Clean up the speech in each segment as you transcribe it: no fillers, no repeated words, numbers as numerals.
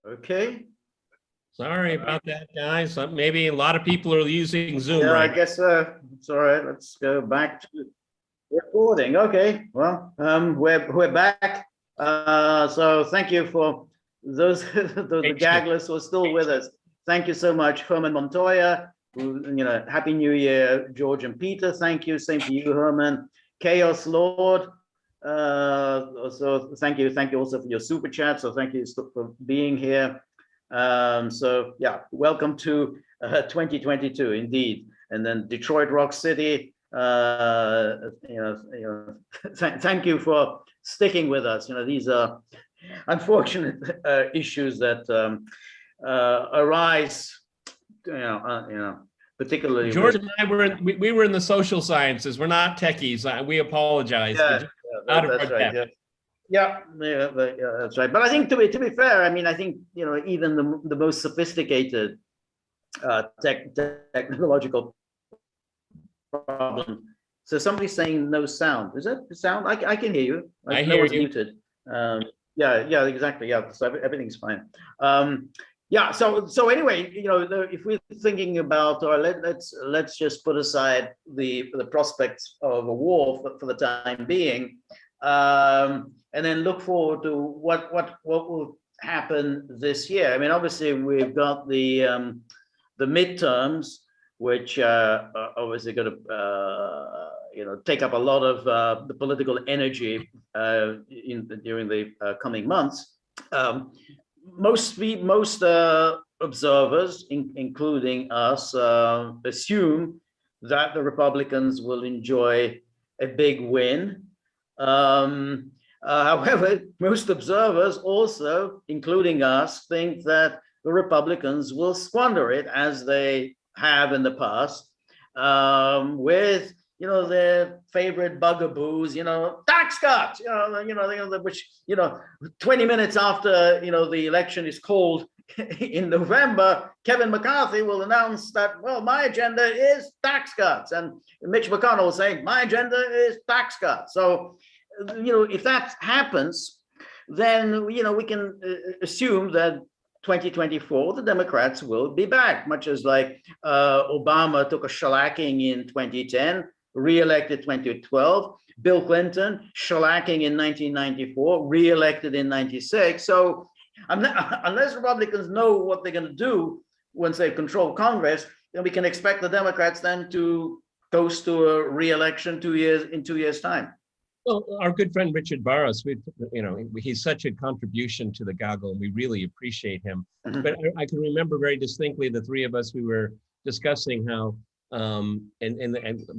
Okay. Sorry about that, guys. Maybe a lot of people are using Zoom Yeah, right I guess it's all right. Let's go back to recording. Okay. Well, we're back. So thank you for those the gagglers who are still with us. Thank you so much, Herman Montoya. Happy New Year, George and Peter. Thank you. Same to you, Herman. Chaos Lord. So thank you also for your super chat. So thank you for being here. So yeah, welcome to 2022 indeed. And then Detroit Rock City, thank you for sticking with us. These are unfortunate issues that arise, particularly. George and I we were in the social sciences. We're not techies. We apologize. Yeah, that's right. Yeah, that's right. But I think to be fair, I think even the most sophisticated technological problem. So somebody's saying no sound. Is that the sound? I can hear you. I hear you. Muted. Yeah, exactly. Yeah, so everything's fine. Yeah. So anyway, if we're thinking about, or let's just put aside the prospects of a war for the time being. And then look forward to what will happen this year. Obviously we've got the midterms, which are obviously going to take up a lot of the political energy during the coming months. Most observers, including us, assume that the Republicans will enjoy a big win. However, most observers also, including us, think that the Republicans will squander it as they have in the past, with their favorite bugaboos, tax cuts, which 20 minutes after the election is called in November, Kevin McCarthy will announce that, well, my agenda is tax cuts, and Mitch McConnell will say, my agenda is tax cuts. So if that happens, then we can assume that 2024 the Democrats will be back, much as like Obama took a shellacking in 2010, re-elected 2012, Bill Clinton shellacking in 1994, re-elected in 96. So unless Republicans know what they're going to do once they control Congress, then we can expect the Democrats then to toast to a re-election in 2 years' time. Well, our good friend Richard Barros, he's such a contribution to the Gaggle, and we really appreciate him. Mm-hmm. But I can remember very distinctly the three of us, we were discussing how, and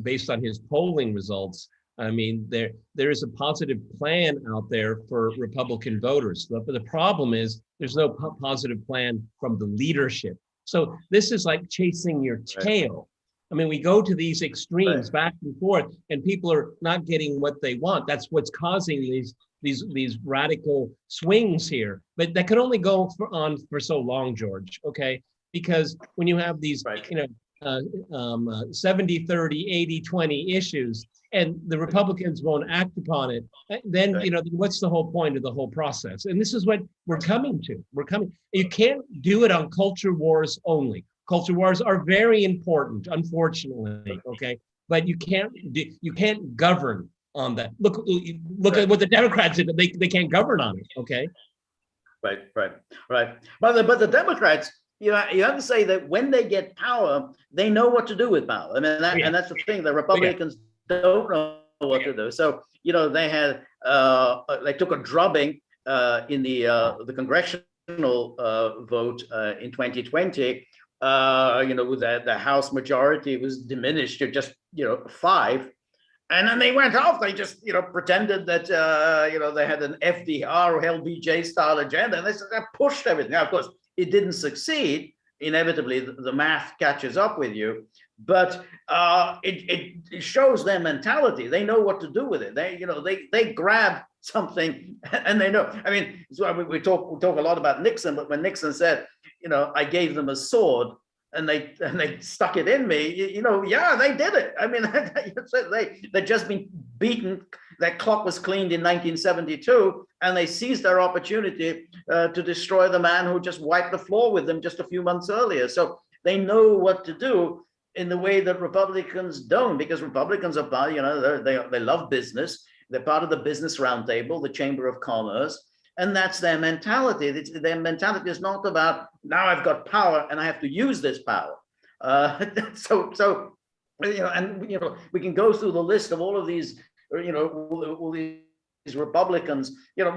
based on his polling results, there is a positive plan out there for Republican voters. But the problem is there's no positive plan from the leadership. So this is like chasing your tail. We go to these extremes back and forth, and people are not getting what they want. That's what's causing these radical swings here. But that can only go on for so long, George. Okay, because when you have these, 70-30, 80-20 issues, and the Republicans won't act upon it, then what's the whole point of the whole process? And this is what we're coming to. You can't do it on culture wars only. Culture wars are very important, unfortunately, okay? But you can't govern on that. Look at what the Democrats did. They can't govern on it, okay? Right. But the Democrats, you have to say that when they get power, they know what to do with power. And that's the thing. The Republicans don't know what to do. So they had they took a drubbing in the congressional vote in 2020. The House majority was diminished to just 5, and then they went off. They just pretended that they had an FDR or LBJ style agenda, and they pushed everything. Now, of course, it didn't succeed. Inevitably, the math catches up with you, but it shows their mentality. They know what to do with it. They grab something and they know. So we talk a lot about Nixon, but when Nixon said, I gave them a sword and they stuck it in me, yeah, they did it. They've just been beaten. That clock was cleaned in 1972, and they seized their opportunity to destroy the man who just wiped the floor with them just a few months earlier. So they know what to do in the way that Republicans don't, because Republicans are, they love business. They're part of the business roundtable, the Chamber of Commerce, and that's their mentality. Their mentality is not about, now I've got power and I have to use this power. We can go through the list of all of these, all these Republicans,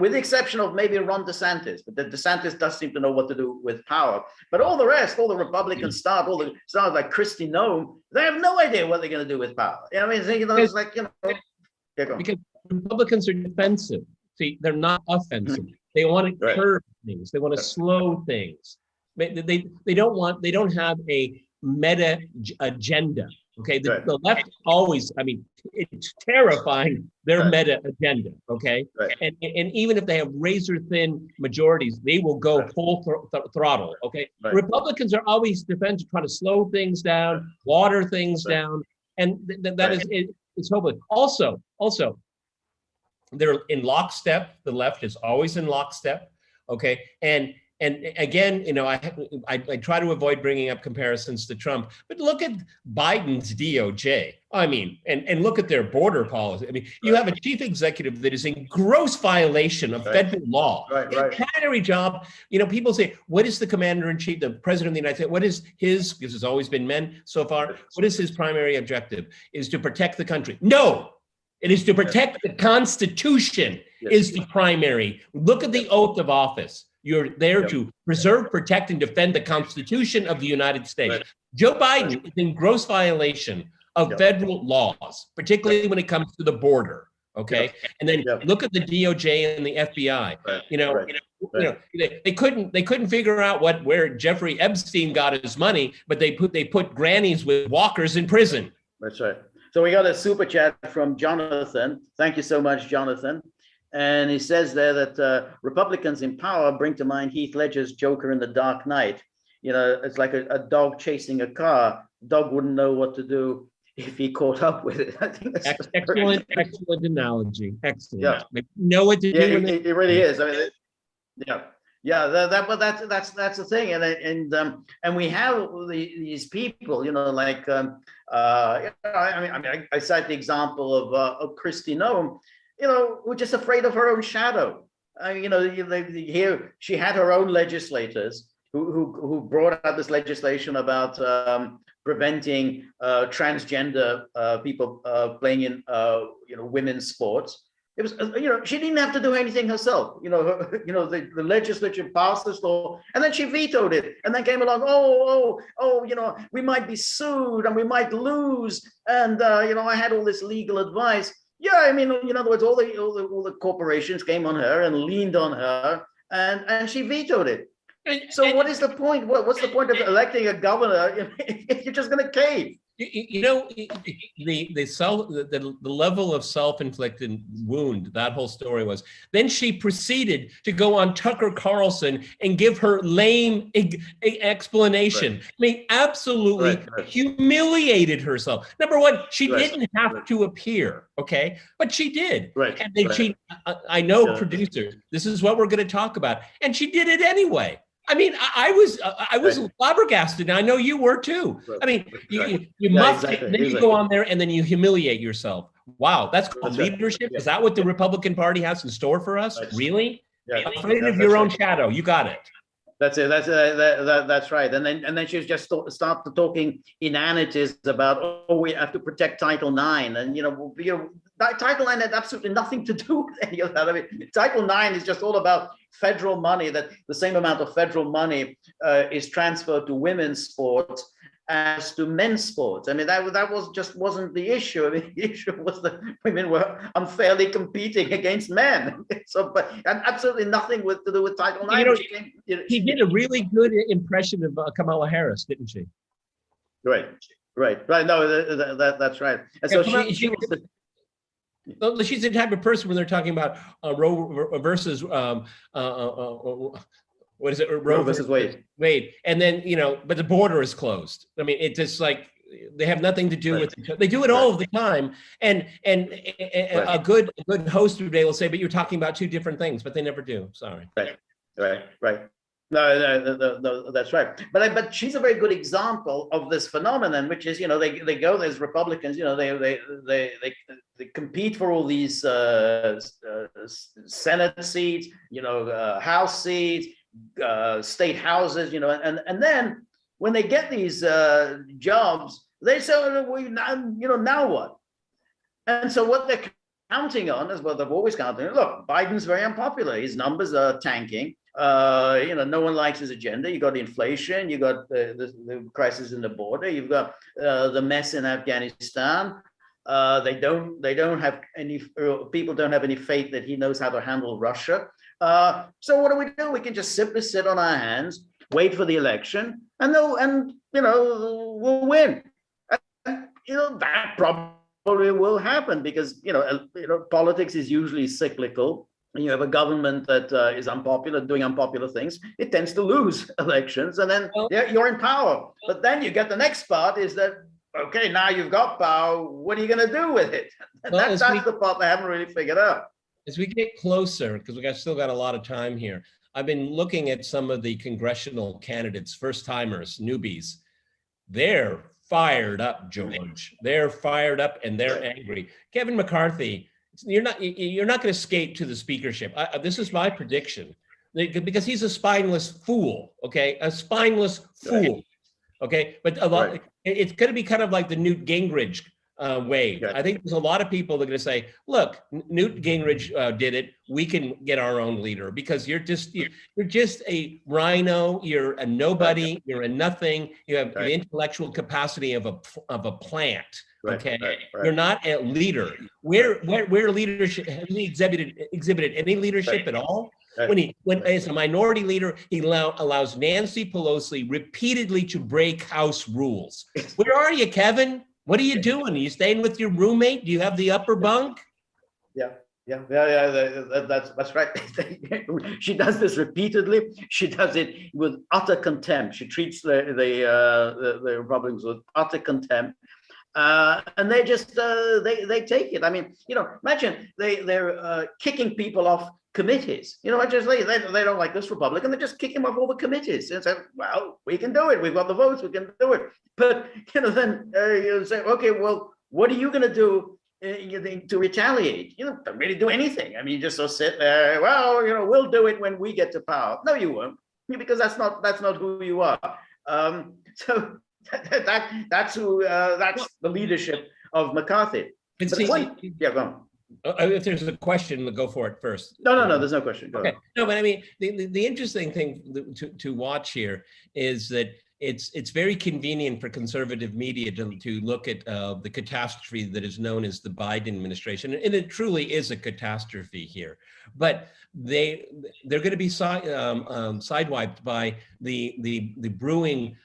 with the exception of maybe Ron DeSantis, but DeSantis does seem to know what to do with power. But all the rest, all the Republican stars like Kristi Noem, they have no idea what they're going to do with power. It's like, because Republicans are defensive. See, they're not offensive. They want to curb things. They want to slow things. They don't have a meta agenda. Okay, the left always, it's terrifying, their meta agenda, okay? And even if they have razor thin majorities, they will go full throttle, okay? Republicans are always defensive, trying to slow things down, water things down, and that is, it's hopeless. Also, they're in lockstep. The left is always in lockstep, okay? And again, I try to avoid bringing up comparisons to Trump, but look at Biden's DOJ. And look at their border policy. You have a chief executive that is in gross violation of federal law. Primary job. People say, what is the commander in chief, the president of the United States? What is his, because it's always been men so far, what is his primary objective? Is to protect the country. No, it is to protect the Constitution is the primary. Look at the oath of office. You're there to preserve, protect, and defend the Constitution of the United States. Joe Biden is in gross violation of federal laws, particularly when it comes to the border. Okay, and then look at the DOJ and the FBI. They couldn't figure out where Jeffrey Epstein got his money, but they put grannies with walkers in prison. That's right. So we got a super chat from Jonathan. Thank you so much, Jonathan. And he says there that Republicans in power bring to mind Heath Ledger's Joker in The Dark Knight. It's like a dog chasing a car. Dog wouldn't know what to do if he caught up with it. I think that's excellent analogy. Excellent. Yeah. They know what to do. It really is. That's the thing. And we have these people, I cite the example of Kristi Noem. We're just afraid of her own shadow. Here she had her own legislators who brought out this legislation about preventing transgender people playing in women's sports. It was she didn't have to do anything herself. The legislature passed this law, and then she vetoed it, and then came along. We might be sued and we might lose, and I had all this legal advice. Yeah, in other words, all the corporations came on her and leaned on her, and she vetoed it. So what is the point? What's the point of electing a governor if you're just going to cave? The level of self-inflicted wound that whole story was. Then she proceeded to go on Tucker Carlson and give her lame explanation. Absolutely humiliated herself. Number one, she didn't have to appear, okay, but she did. And then I know producers. This is what we're going to talk about, and she did it anyway. I was flabbergasted, and I know you were too. You must. Exactly. Then you go on there, and then you humiliate yourself. Wow, that's called leadership. Is that what the Republican Party has in store for us? Really? Afraid of your own shadow. You got it. That's it. That's right. And then she just started talking inanities about, we have to protect Title IX, and Title IX had absolutely nothing to do with any of that. Title IX is just all about federal money. That the same amount of federal money is transferred to women's sports as to men's sports. That wasn't the issue. The issue was that women were unfairly competing against men. But absolutely nothing to do with Title IX. She did a really good impression of Kamala Harris, didn't she? Right. No, that's right. And so she was she's the type of person when they're talking about Roe versus what is it? Roe versus Wade. And then, but the border is closed. It's just like, they have nothing to do with each other. They do it all of the time. And a good host today will say, but you're talking about two different things, but they never do. Sorry. Right. No, that's right. But she's a very good example of this phenomenon, which is, they go, there's Republicans, they compete for all these Senate seats, House seats, state houses, and then when they get these jobs, they say, now what? And so what they're counting on is what they've always counted on. Look, Biden's very unpopular. His numbers are tanking. No one likes his agenda. You got inflation. You got the crisis in the border. You've got the mess in Afghanistan. They don't have any. People don't have any faith that he knows how to handle Russia. So what do? We can just simply sit on our hands, wait for the election, and we'll win. And, that probably will happen because politics is usually cyclical. And you have a government that is unpopular, doing unpopular things, it tends to lose elections, and then you're in power. But then you get the next part is that, okay, now you've got power, what are you going to do with it? And that's the part they haven't really figured out. As we get closer, because still got a lot of time here, I've been looking at some of the congressional candidates, first-timers, newbies. They're fired up, George. They're fired up and they're angry. Kevin McCarthy, you're not going to skate to the speakership. This is my prediction, because he's a spineless fool. Okay, a spineless fool. Okay, but it's going to be kind of like the Newt Gingrich wave. I think there's a lot of people that are going to say, "Look, Newt Gingrich did it. We can get our own leader," because you're just a rhino. You're a nobody. You're a nothing. You have the intellectual capacity of a plant. Okay, you're not a leader. Where leadership, has he exhibited any leadership at all? When as a minority leader, he allows Nancy Pelosi repeatedly to break House rules. Where are you, Kevin? What are you doing? Are you staying with your roommate? Do you have the upper bunk? Yeah. That's right. She does this repeatedly. She does it with utter contempt. She treats the Republicans with utter contempt. And they just they take it. I mean, imagine they're kicking people off committees. They don't like this Republican. They just kick him off all the committees and say, well, we can do it. We've got the votes. We can do it. But then you say, okay, well, what are you going to do to retaliate? Don't really do anything. I mean, you just sort of sit there. Well, we'll do it when we get to power. No, you won't, because that's not who you are. So. That's the leadership of McCarthy. Go on. If there's a question, go for it first. No, there's no question. Go ahead. No, but I mean, the interesting thing to watch here is that it's very convenient for conservative media to look at the catastrophe that is known as the Biden administration, and it truly is a catastrophe here. But they're going to be sidewiped by the brewing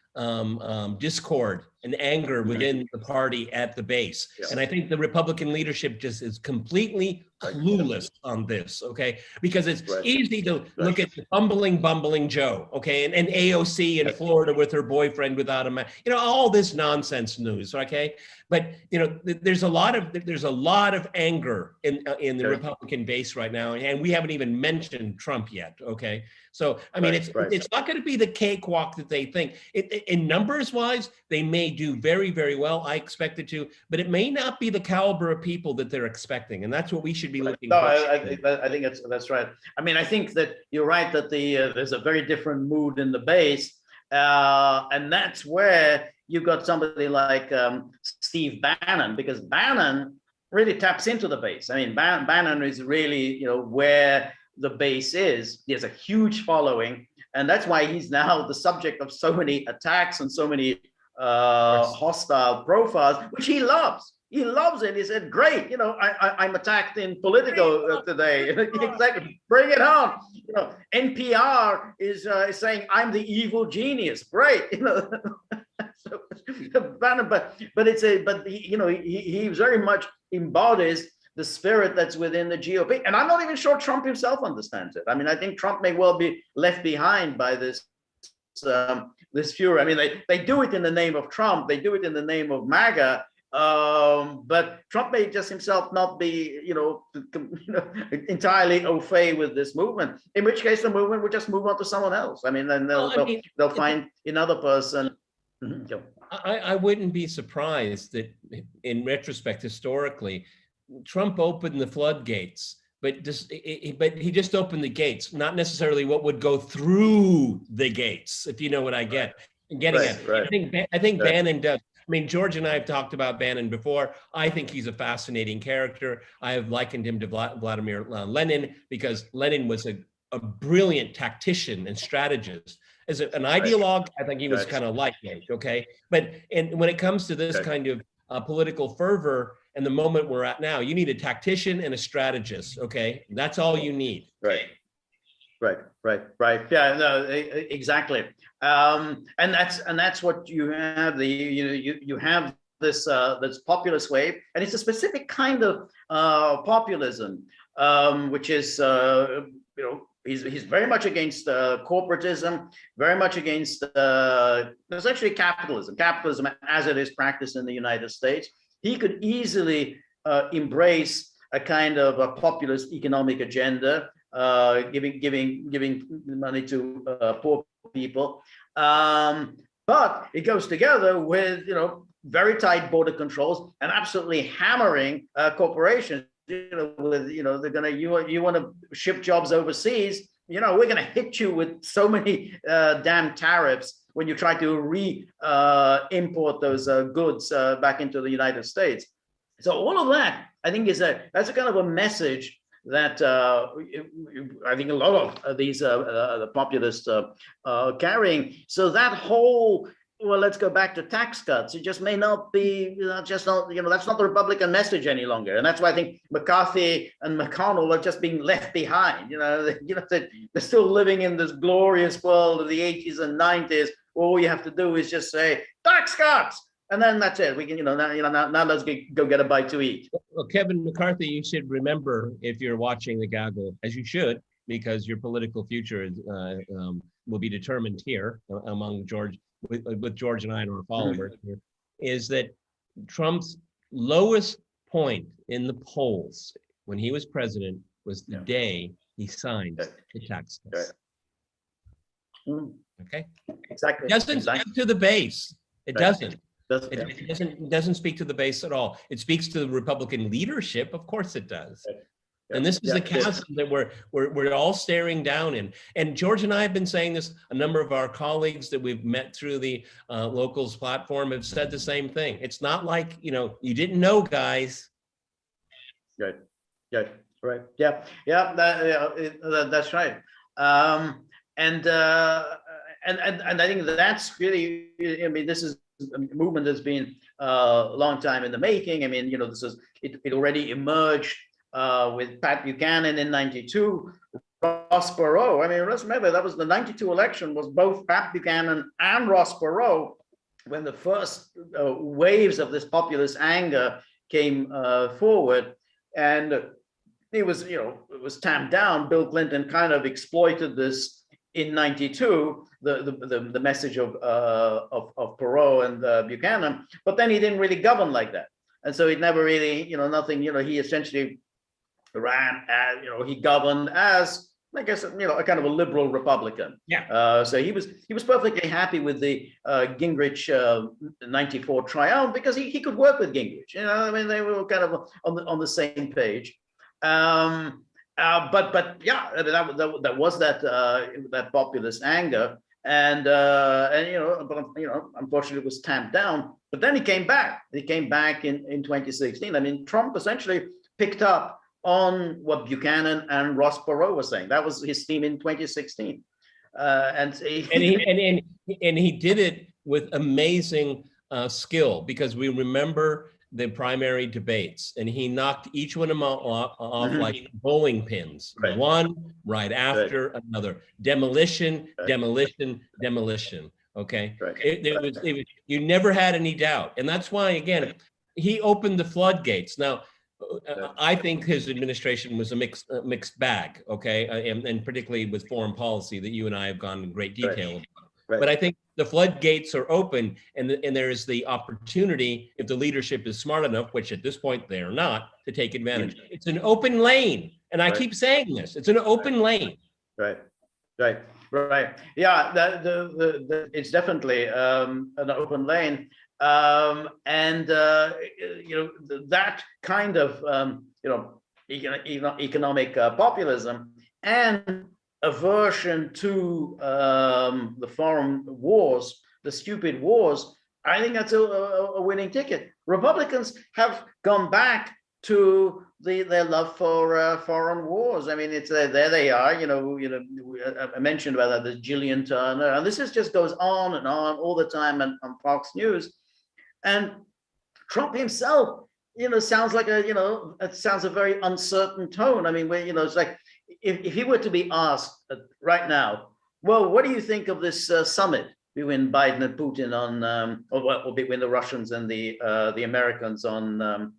discord and anger within the party at the base. And I think the Republican leadership just is completely clueless on this, okay? Because it's easy to look at the bumbling Joe, okay? And AOC in Florida with her boyfriend without a mask, all this nonsense news, okay? But there's a lot of anger in the Republican base right now, and we haven't even mentioned Trump yet, okay? So I mean, it's not going to be the cakewalk that they think. In numbers wise, they may do very, very well. I expect it to, but it may not be the caliber of people that they're expecting, and that's what we should be looking for. I think that's right. I mean, I think that you're right that there's a very different mood in the base, and that's where you've got somebody like Steve Bannon, because Bannon really taps into the base. I mean, Bannon is really where the base is. He has a huge following, and that's why he's now the subject of so many attacks and so many hostile profiles, which he loves. He loves it. He said, great, I'm attacked in Politico today. Exactly. Bring it on. NPR is saying I'm the evil genius. Great. So Bannon, but he very much embodies the spirit that's within the GOP. And I'm not even sure Trump himself understands it. I mean, I think Trump may well be left behind by this this fury. I mean, they do it in the name of Trump. They do it in the name of MAGA. But Trump may just himself not be, entirely au fait with this movement. In which case, the movement would just move on to someone else. I mean, then they'll find another person. I wouldn't be surprised that, in retrospect, historically, Trump opened the floodgates, but he just opened the gates, not necessarily what would go through the gates, if you know what I get. Getting at. Right. I think Bannon does. I mean, George and I have talked about Bannon before. I think he's a fascinating character. I have likened him to Vladimir Lenin, because Lenin was a brilliant tactician and strategist. As an ideologue, I think he was kind of lightweight, okay? But when it comes to this kind of political fervor and the moment we're at now, you need a tactician and a strategist, okay? That's all you need. Right. Yeah, no, exactly. And that's what you have. You have this populist wave, and it's a specific kind of populism, which is he's very much against corporatism, very much against essentially capitalism as it is practiced in the United States. He could easily embrace a kind of a populist economic agenda, giving money to poor people, but it goes together with very tight border controls and absolutely hammering corporations. They're gonna you want to ship jobs overseas, we're gonna hit you with so many damn tariffs when you try to import those goods back into the United States. So all of that, I think, that's a kind of a message that I think a lot of these the populists are carrying. So that whole, well, let's go back to tax cuts, it just may not be, that's not the Republican message any longer. And that's why I think McCarthy and McConnell are just being left behind. They're still living in this glorious world of the 80s and 90s. All you have to do is just say tax cuts, and then that's it. We can, now let's go get a bite to eat. Well, Kevin McCarthy, you should remember, if you're watching the Gaggle, as you should, because your political future is, will be determined here among George, with George and I and our followers, here, is that Trump's lowest point in the polls when he was president was the day he signed the tax cuts. Okay. Exactly. It doesn't speak to the base. It doesn't. It doesn't speak to the base at all. It speaks to the Republican leadership. Of course it does. And this is the chasm that we're all staring down in. And George and I have been saying this. A number of our colleagues that we've met through the Locals platform have said the same thing. It's not like, you didn't know, guys. Right. Right. Yeah. That's right. And I think that's really, this is a movement that's been a long time in the making. It already emerged with Pat Buchanan in '92, Ross Perot. Let's remember that was the '92 election, was both Pat Buchanan and Ross Perot when the first waves of this populist anger came forward, and it was tamped down. Bill Clinton kind of exploited this in '92, the message of Perot and Buchanan, but then he didn't really govern like that, and so it never really, he essentially ran as, he governed as, I guess, a kind of a liberal Republican. Yeah. So he was perfectly happy with the Gingrich '94 triumph, because he could work with Gingrich. They were kind of on the same page. But yeah, that was that populist anger, and unfortunately it was tamped down. But then he came back. He came back in 2016. Trump essentially picked up on what Buchanan and Ross Perot were saying. That was his theme in 2016, and he did it with amazing skill, because we remember the primary debates, and he knocked each one of them off like bowling pins, one right after another. Demolition. Okay, it was you never had any doubt, and that's why, again, he opened the floodgates. Now, I think his administration was a mixed bag, okay, and particularly with foreign policy that you and I have gone in great detail about. But I think the floodgates are open, and there is the opportunity, if the leadership is smart enough, which at this point they are not, to take advantage. It's an open lane, and I keep saying this. It's an open lane. Right. Yeah, it's definitely an open lane, and that kind of economic populism and aversion to the foreign wars, the stupid wars. I think that's a winning ticket. Republicans have gone back to their love for foreign wars. I mean, it's there they are. I mentioned about that, the Gillian Turner, and this just goes on and on all the time on Fox News. And Trump himself, sounds like it sounds a very uncertain tone. I mean, it's like if he were to be asked right now, well, what do you think of this summit between Biden and Putin or between the Russians and the Americans on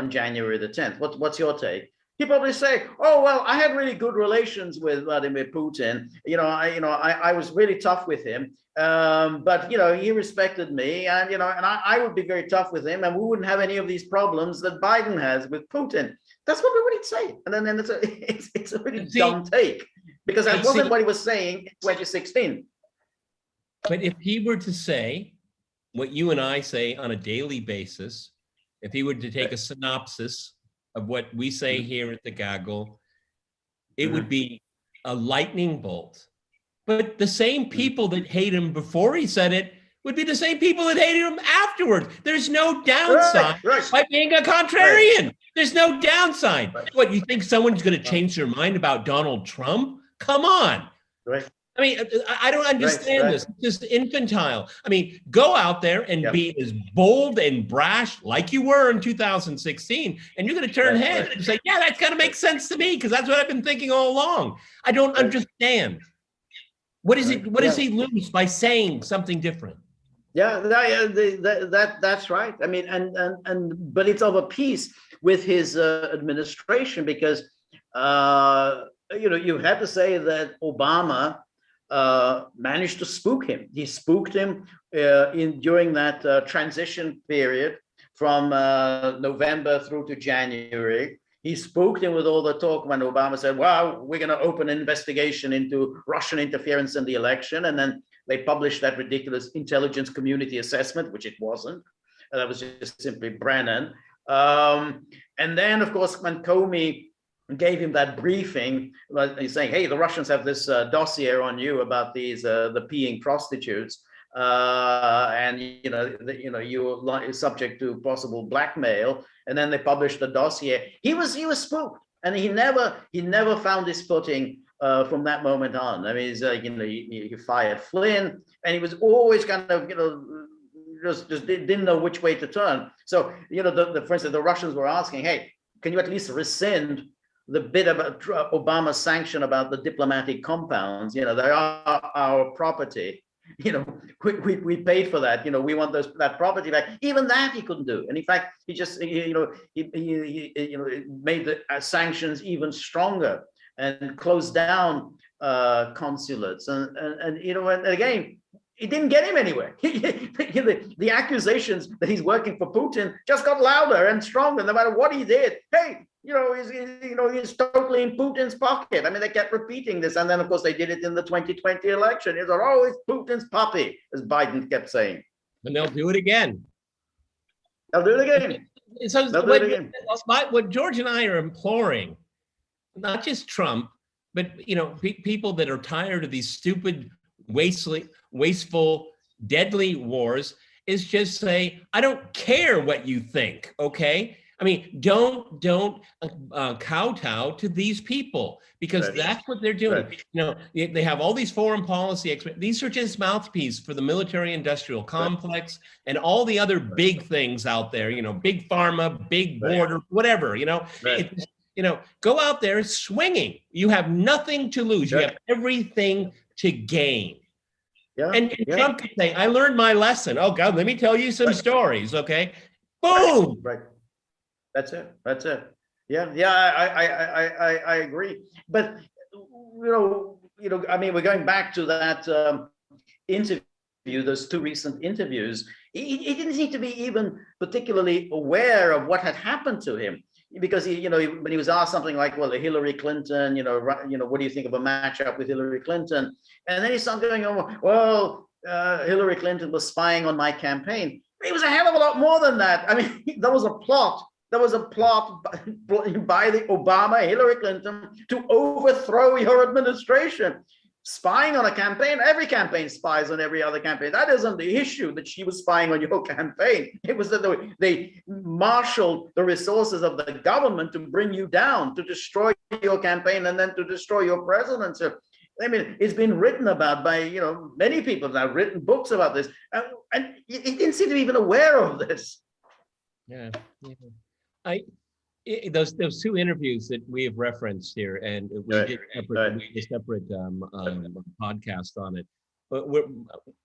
January the 10th? What's your take? He probably say, oh, well, I had really good relations with Vladimir Putin. I was really tough with him, but he respected me, and I would be very tough with him, and we wouldn't have any of these problems that Biden has with Putin. That's what he'd say, and then it's a really dumb take, because that wasn't what he was saying in 2016. But if he were to say what you and I say on a daily basis, if he were to take a synopsis of what we say here at the Gaggle, it would be a lightning bolt. But the same people that hate him before he said it would be the same people that hated him afterwards. There's no downside by being a contrarian. There's no downside. What, you think someone's going to change their mind about Donald Trump? Come on. I mean, I don't understand this. It's just infantile. I mean, go out there and be as bold and brash like you were in 2016, and you're going to turn heads and say, yeah, that's got to make sense to me, because that's what I've been thinking all along. I don't understand. What is it? What does he lose by saying something different? That's right. I mean, but it's of a piece with his administration, because you had to say that Obama managed to spook him. He spooked him during that transition period from November through to January. He spooked him with all the talk when Obama said, well, we're going to open an investigation into Russian interference in the election. And then they published that ridiculous intelligence community assessment, which it wasn't. That was just simply Bannon. And then, of course, when Comey gave him that briefing, he's saying, hey, the Russians have this dossier on you about these the peeing prostitutes, and you're subject to possible blackmail. And then they published the dossier. He was spooked, and he never found his footing from that moment on. I mean, he fired Flynn, and he was always kind of just didn't know which way to turn. So for instance, the Russians were asking, hey, can you at least rescind the bit about Obama's sanction about the diplomatic compounds? They are our property. We paid for that. We want that property back. Even that he couldn't do. And in fact, he just he made the sanctions even stronger and closed down consulates. And again, it didn't get him anywhere. The accusations that he's working for Putin just got louder and stronger, no matter what he did. Hey, he's totally in Putin's pocket. I mean, they kept repeating this, and then of course they did it in the 2020 election. He said, "Oh, it's Putin's puppy," as Biden kept saying. And they'll do it again. They'll do it again. So what George and I are imploring, not just Trump, but people that are tired of these stupid, wasteful, deadly wars, is just say, I don't care what you think, okay? I mean, don't kowtow to these people, because that's what they're doing. They have all these foreign policy experts. These are just mouthpieces for the military-industrial complex and all the other big things out there. Big pharma, big border, whatever. Go out there swinging. You have nothing to lose. You have everything to gain. And Trump can say, I learned my lesson. Oh God, let me tell you some stories. Okay, boom. Right. That's it. I agree. But I mean, we're going back to that interview those two recent interviews, he didn't seem to be even particularly aware of what had happened to him. Because when he was asked something like, well, Hillary Clinton, what do you think of a matchup with Hillary Clinton? And then he started going, oh, well, Hillary Clinton was spying on my campaign. It was a hell of a lot more than that. I mean, there was a plot. There was a plot by the Obama, Hillary Clinton to overthrow your administration. Spying on a campaign, every campaign spies on every other campaign. That isn't the issue, that she was spying on your campaign. It was that they marshaled the resources of the government to bring you down, to destroy your campaign, and then to destroy your presidency. I mean, it's been written about by, many people have written books about this, and he didn't seem to be even aware of this. Yeah. Those two interviews that we have referenced here, and we did a separate podcast on it. But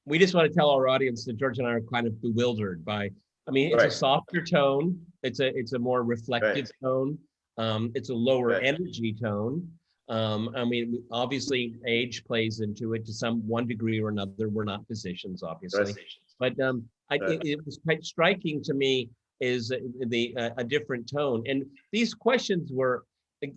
we just want to tell our audience that George and I are kind of bewildered by. I mean, it's a softer tone. It's a more reflective tone. It's a lower energy tone. I mean, obviously, age plays into it to one degree or another. We're not physicians, obviously, but it was quite striking to me. Is a different tone, and these questions were they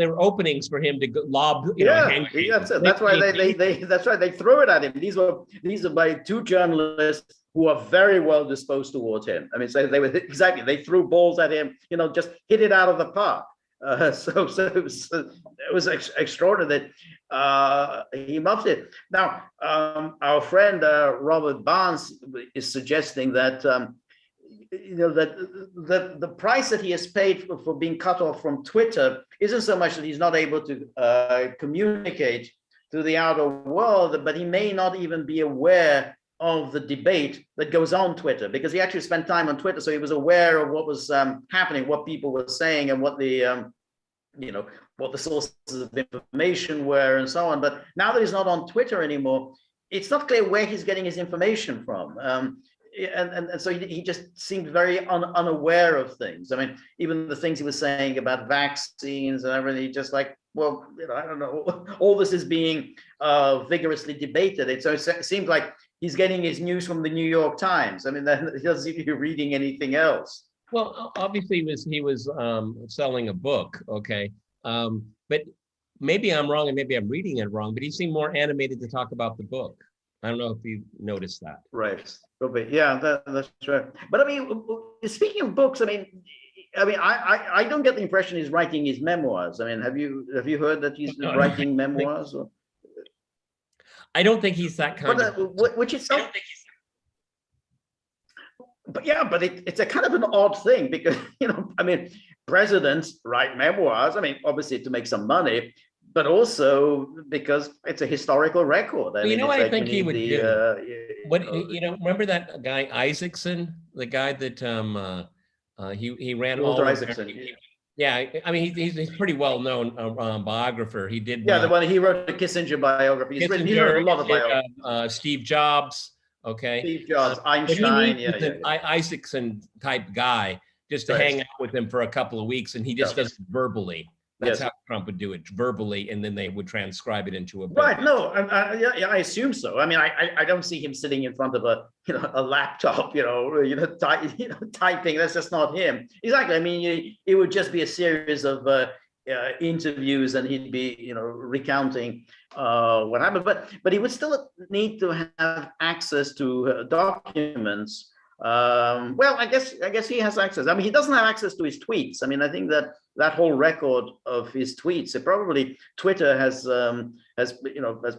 were openings for him to lob. That's why they threw it at him. These are by two journalists who are very well disposed towards him. I mean, so they threw balls at him. Just hit it out of the park. So it was extraordinary that he muffed it. Now, our friend Robert Barnes is suggesting that. That the price that he has paid for being cut off from Twitter isn't so much that he's not able to communicate to the outer world, but he may not even be aware of the debate that goes on Twitter, because he actually spent time on Twitter, so he was aware of what was happening, what people were saying, and what the what the sources of information were, and so on. But now that he's not on Twitter anymore, it's not clear where he's getting his information from. And so he just seemed very unaware of things. I mean, even the things he was saying about vaccines and everything, just like, well, I don't know, all this is being vigorously debated. So it seems like he's getting his news from the New York Times. I mean, he doesn't seem to be reading anything else. Well, obviously he was selling a book, okay? But maybe I'm wrong, and maybe I'm reading it wrong, but he seemed more animated to talk about the book. I don't know if you noticed that. Right. Yeah, that's right. But I mean, speaking of books, I mean, I don't get the impression he's writing his memoirs. I mean, have you heard that he's writing memoirs? I don't think he's that kind of. Which is so. But yeah, but it's a kind of an odd thing, because I mean, presidents write memoirs. I mean, obviously to make some money, but also because it's a historical record. I I think he would do? Remember that guy Isaacson, the guy that he ran Walter Isaacson. Yeah, I mean he's pretty well known biographer. He did. Yeah, the one he wrote the Kissinger biography. He wrote a lot of biographies. Steve Jobs. Okay. Steve Jobs, Einstein. Isaacson type guy, just to hang out with him for a couple of weeks, and he just does it verbally. That's how Trump would do it, verbally, and then they would transcribe it into a book. Right. No, I assume so. I mean, I don't see him sitting in front of a laptop, typing. That's just not him. Exactly. I mean, it would just be a series of interviews, and he'd be, recounting what happened. But he would still need to have access to documents. Well, I guess he has access. I mean, he doesn't have access to his tweets. I mean, I think that whole record of his tweets, Twitter has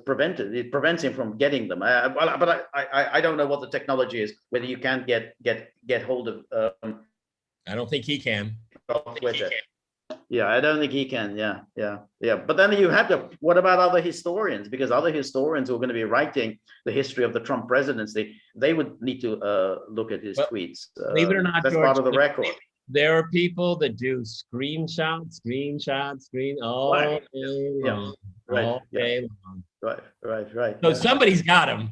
prevented. It prevents him from getting them. But I don't know what the technology is. Whether you can get hold of. I don't think he can. Twitter. Yeah, I don't think he can. Yeah. But then you have to. What about other historians? Because other historians who are going to be writing the history of the Trump presidency, they would need to look at his tweets. Believe it or not, that's George, part of the record. There are people that do screenshots. Right. Right. So somebody's got him.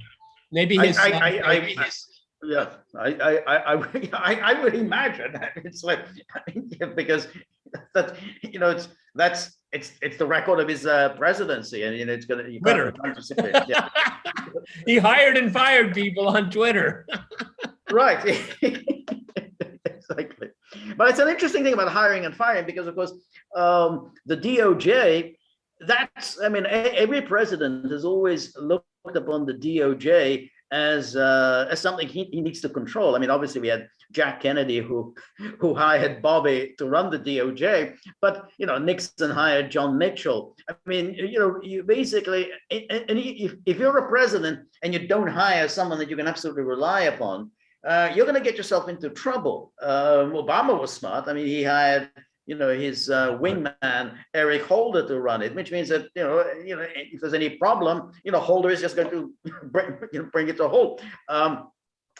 Maybe his. Yeah, I would imagine that it's like, because that, it's the record of his presidency, and it's gonna you Twitter. Can't yeah. He hired and fired people on Twitter. Right. Exactly. But it's an interesting thing about hiring and firing, because of course the DOJ, every president has always looked upon the DOJ as something he needs to control. I mean, obviously we had Jack Kennedy who hired Bobby to run the DOJ, but Nixon hired John Mitchell. I mean, you basically, and if you're a president and you don't hire someone that you can absolutely rely upon, you're going to get yourself into trouble. Obama was smart. I mean, he hired his wingman Eric Holder to run it, which means that if there's any problem, Holder is just going to bring it to a halt.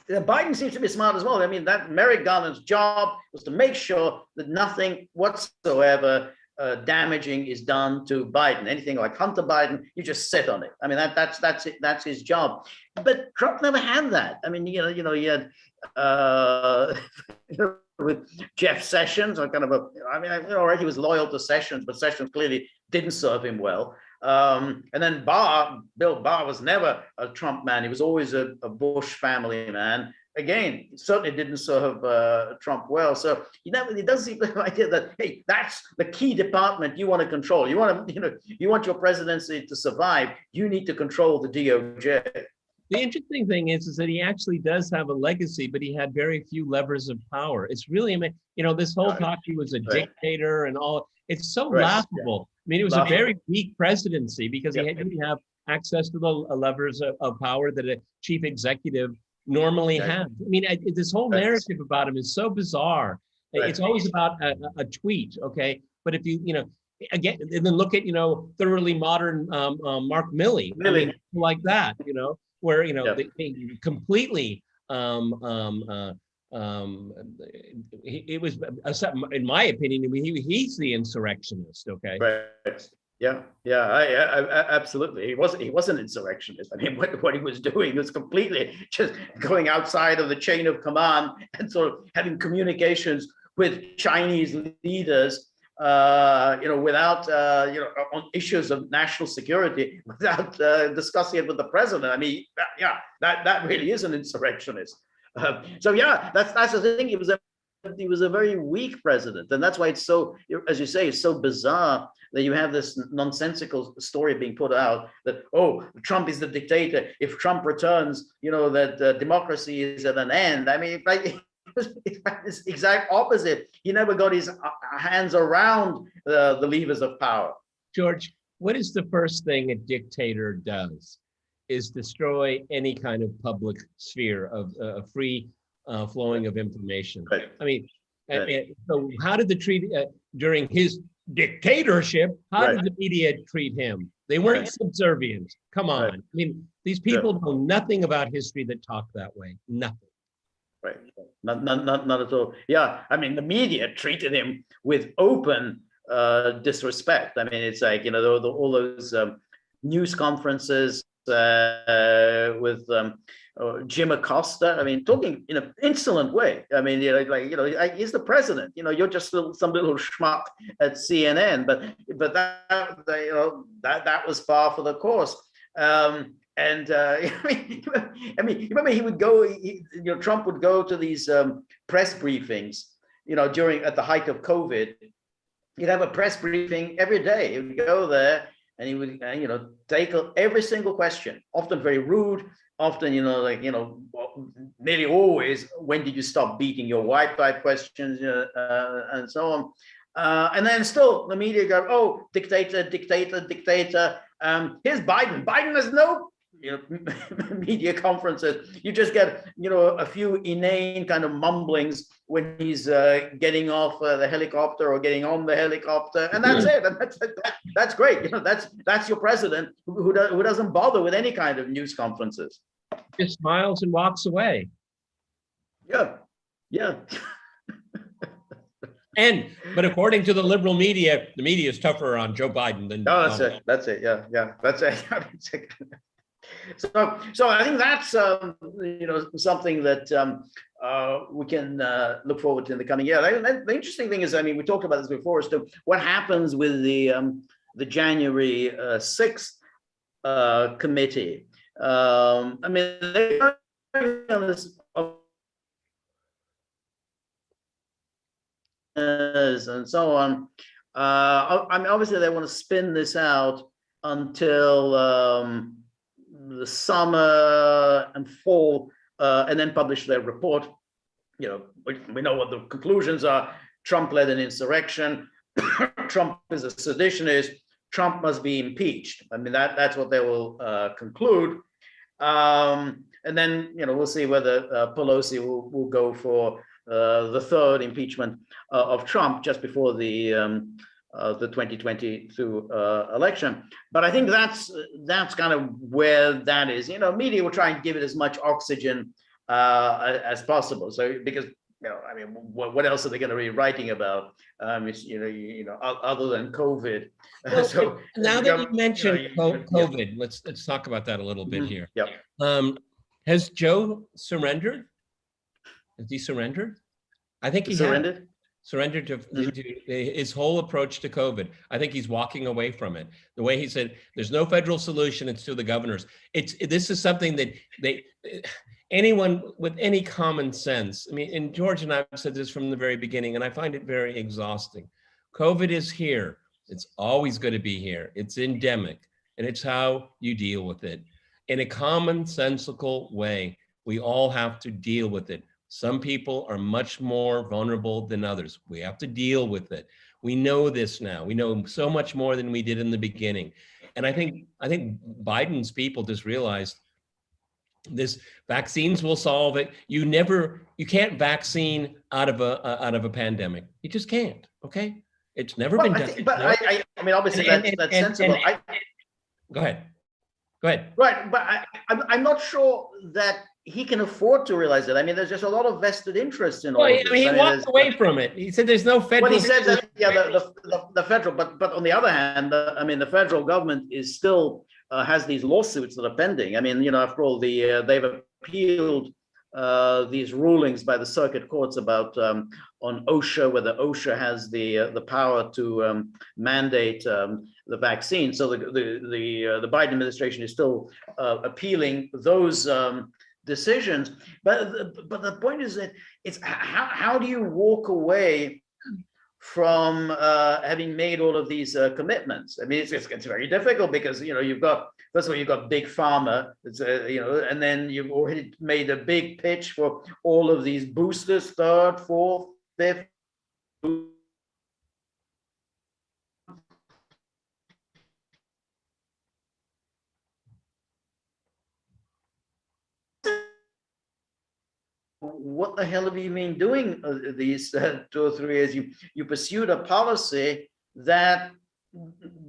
Biden seems to be smart as well. I mean, that Merrick Garland's job was to make sure that nothing whatsoever damaging is done to Biden. Anything like Hunter Biden, you just sit on it. I mean, that's it. That's his job. But Trump never had that. I mean, he had with Jeff Sessions, or kind of he was loyal to Sessions, but Sessions clearly didn't serve him well. And then Bill Barr was never a Trump man. He was always a Bush family man. Again, certainly didn't serve Trump well. So it does seem like the idea that, hey, that's the key department you want to control. You want your presidency to survive. You need to control the DOJ. The interesting thing is that he actually does have a legacy, but he had very few levers of power. It's really, this whole talk, he was a dictator and all. It's so laughable. I mean, it was a very weak presidency because he didn't have access to the levers of power that a chief executive normally has. I mean, this whole narrative about him is so bizarre. It's always about a tweet, okay? But if you again, and then look at thoroughly modern Mark Milley, I mean, like that, where they completely it was in my opinion, he's the insurrectionist, okay? Right. I absolutely. He was an insurrectionist. I mean, what he was doing was completely just going outside of the chain of command and sort of having communications with Chinese leaders, without, on issues of national security, without discussing it with the president. I mean, that really is an insurrectionist. That's the thing. He was a very weak president, and that's why it's so, as you say, it's so bizarre that you have this nonsensical story being put out that, oh, Trump is the dictator. If Trump returns, that democracy is at an end. I mean, it's the exact opposite. He never got his hands around the levers of power. George, what is the first thing a dictator does? Is destroy any kind of public sphere of free flowing of information. Right. I mean, so how did the treat during his dictatorship? How did the media treat him? They weren't subservient. Come on. I mean, these people know nothing about history that talk that way. Nothing. Right. Not at all. Yeah. I mean, the media treated him with open disrespect. I mean, it's like, all those news conferences with Jim Acosta. I mean, talking in an insolent way. I mean, he's the president. You're just some little schmuck at CNN. But that was par for the course. Remember he would go. Trump would go to these press briefings. At the height of COVID, he'd have a press briefing every day. He would go there. And he would, take every single question, often very rude, often, nearly always, when did you stop beating your wife type questions, and so on. And then still the media go, oh, dictator. Here's Biden. Biden has no media conferences. You just get, a few inane kind of mumblings when he's getting off the helicopter or getting on the helicopter, and that's it. And that's great. That's your president who doesn't bother with any kind of news conferences. Just smiles and walks away. Yeah. But according to the liberal media, the media is tougher on Joe Biden than. No, that's it. Yeah, that's it. So I think that's something that we can look forward to in the coming year. The interesting thing is, I mean, we talked about this before, as to what happens with the January 6th committee. I mean, they're on this and so on. I mean, obviously, they want to spin this out until the summer and fall, and then publish their report. You know, we know what the conclusions are. Trump led an insurrection. Trump is a seditionist. Trump must be impeached. I mean, that's what they will conclude. And then, you know, we'll see whether Pelosi will go for the third impeachment of Trump just before the 2022 election. But I think that's kind of where that is. You know, media will try and give it as much oxygen as possible. So because, you know, I mean, what else are they going to be writing about? Other than COVID. Well, so now that you mentioned COVID, yeah. let's talk about that a little bit here. Yep. Has Joe surrendered? Has he surrendered? I think he surrendered. Surrendered to his whole approach to COVID. I think he's walking away from it. The way he said, "There's no federal solution; it's to the governors." This is something that anyone with any common sense. I mean, and George and I have said this from the very beginning, and I find it very exhausting. COVID is here. It's always going to be here. It's endemic, and it's how you deal with it in a commonsensical way. We all have to deal with it. Some people are much more vulnerable than others. We have to deal with it. We know this now. We know so much more than we did in the beginning. And I think Biden's people just realized this vaccines will solve it. You can't vaccine out of a pandemic. You just can't. Okay. It's never been done. I mean, obviously that's sensible. Go ahead. Right. But I'm not sure that he can afford to realize it. I mean, there's just a lot of vested interest in all of this. He walked away from it. He said there's no federal. Well, he said that, yeah, the federal, but on the other hand, the federal government is still has these lawsuits that are pending. I mean, you know, after all, they've appealed these rulings by the circuit courts about on OSHA, whether OSHA has the power to mandate the vaccine. So the Biden administration is still appealing those decisions. But the point is that it's how do you walk away from having made all of these commitments? I mean, it's very difficult because, you know, first of all, you've got big pharma, and then you've already made a big pitch for all of these boosters, third, fourth, fifth. What the hell have you been doing these 2 or 3 years? You pursued a policy that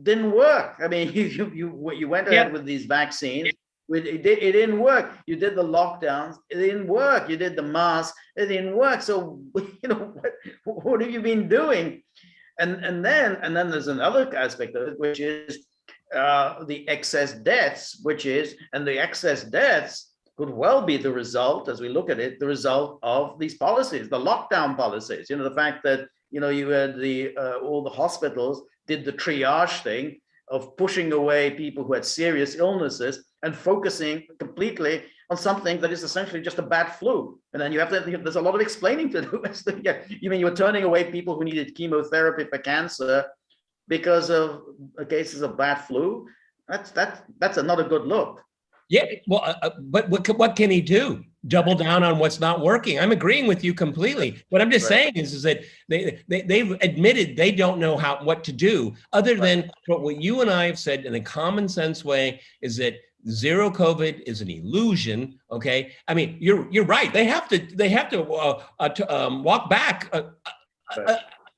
didn't work. I mean, you went ahead with these vaccines. It didn't work. You did the lockdowns. It didn't work. You did the masks. It didn't work. So, you know, what have you been doing? And then there's another aspect of it, which is the excess deaths, and the excess deaths could well be the result, as we look at it, the result of these policies, the lockdown policies. You know, the fact that, you know, you had all the hospitals did the triage thing of pushing away people who had serious illnesses and focusing completely on something that is essentially just a bad flu. And then there's a lot of explaining to do. You mean you were turning away people who needed chemotherapy for cancer because of cases of bad flu? That's not a good look. Yeah, well, but what can he do? Double down on what's not working? I'm agreeing with you completely. What I'm just saying is that they've admitted they don't know what to do, other than what you and I have said in a common sense way, is that zero COVID is an illusion. Okay, I mean, you're right. They have to walk back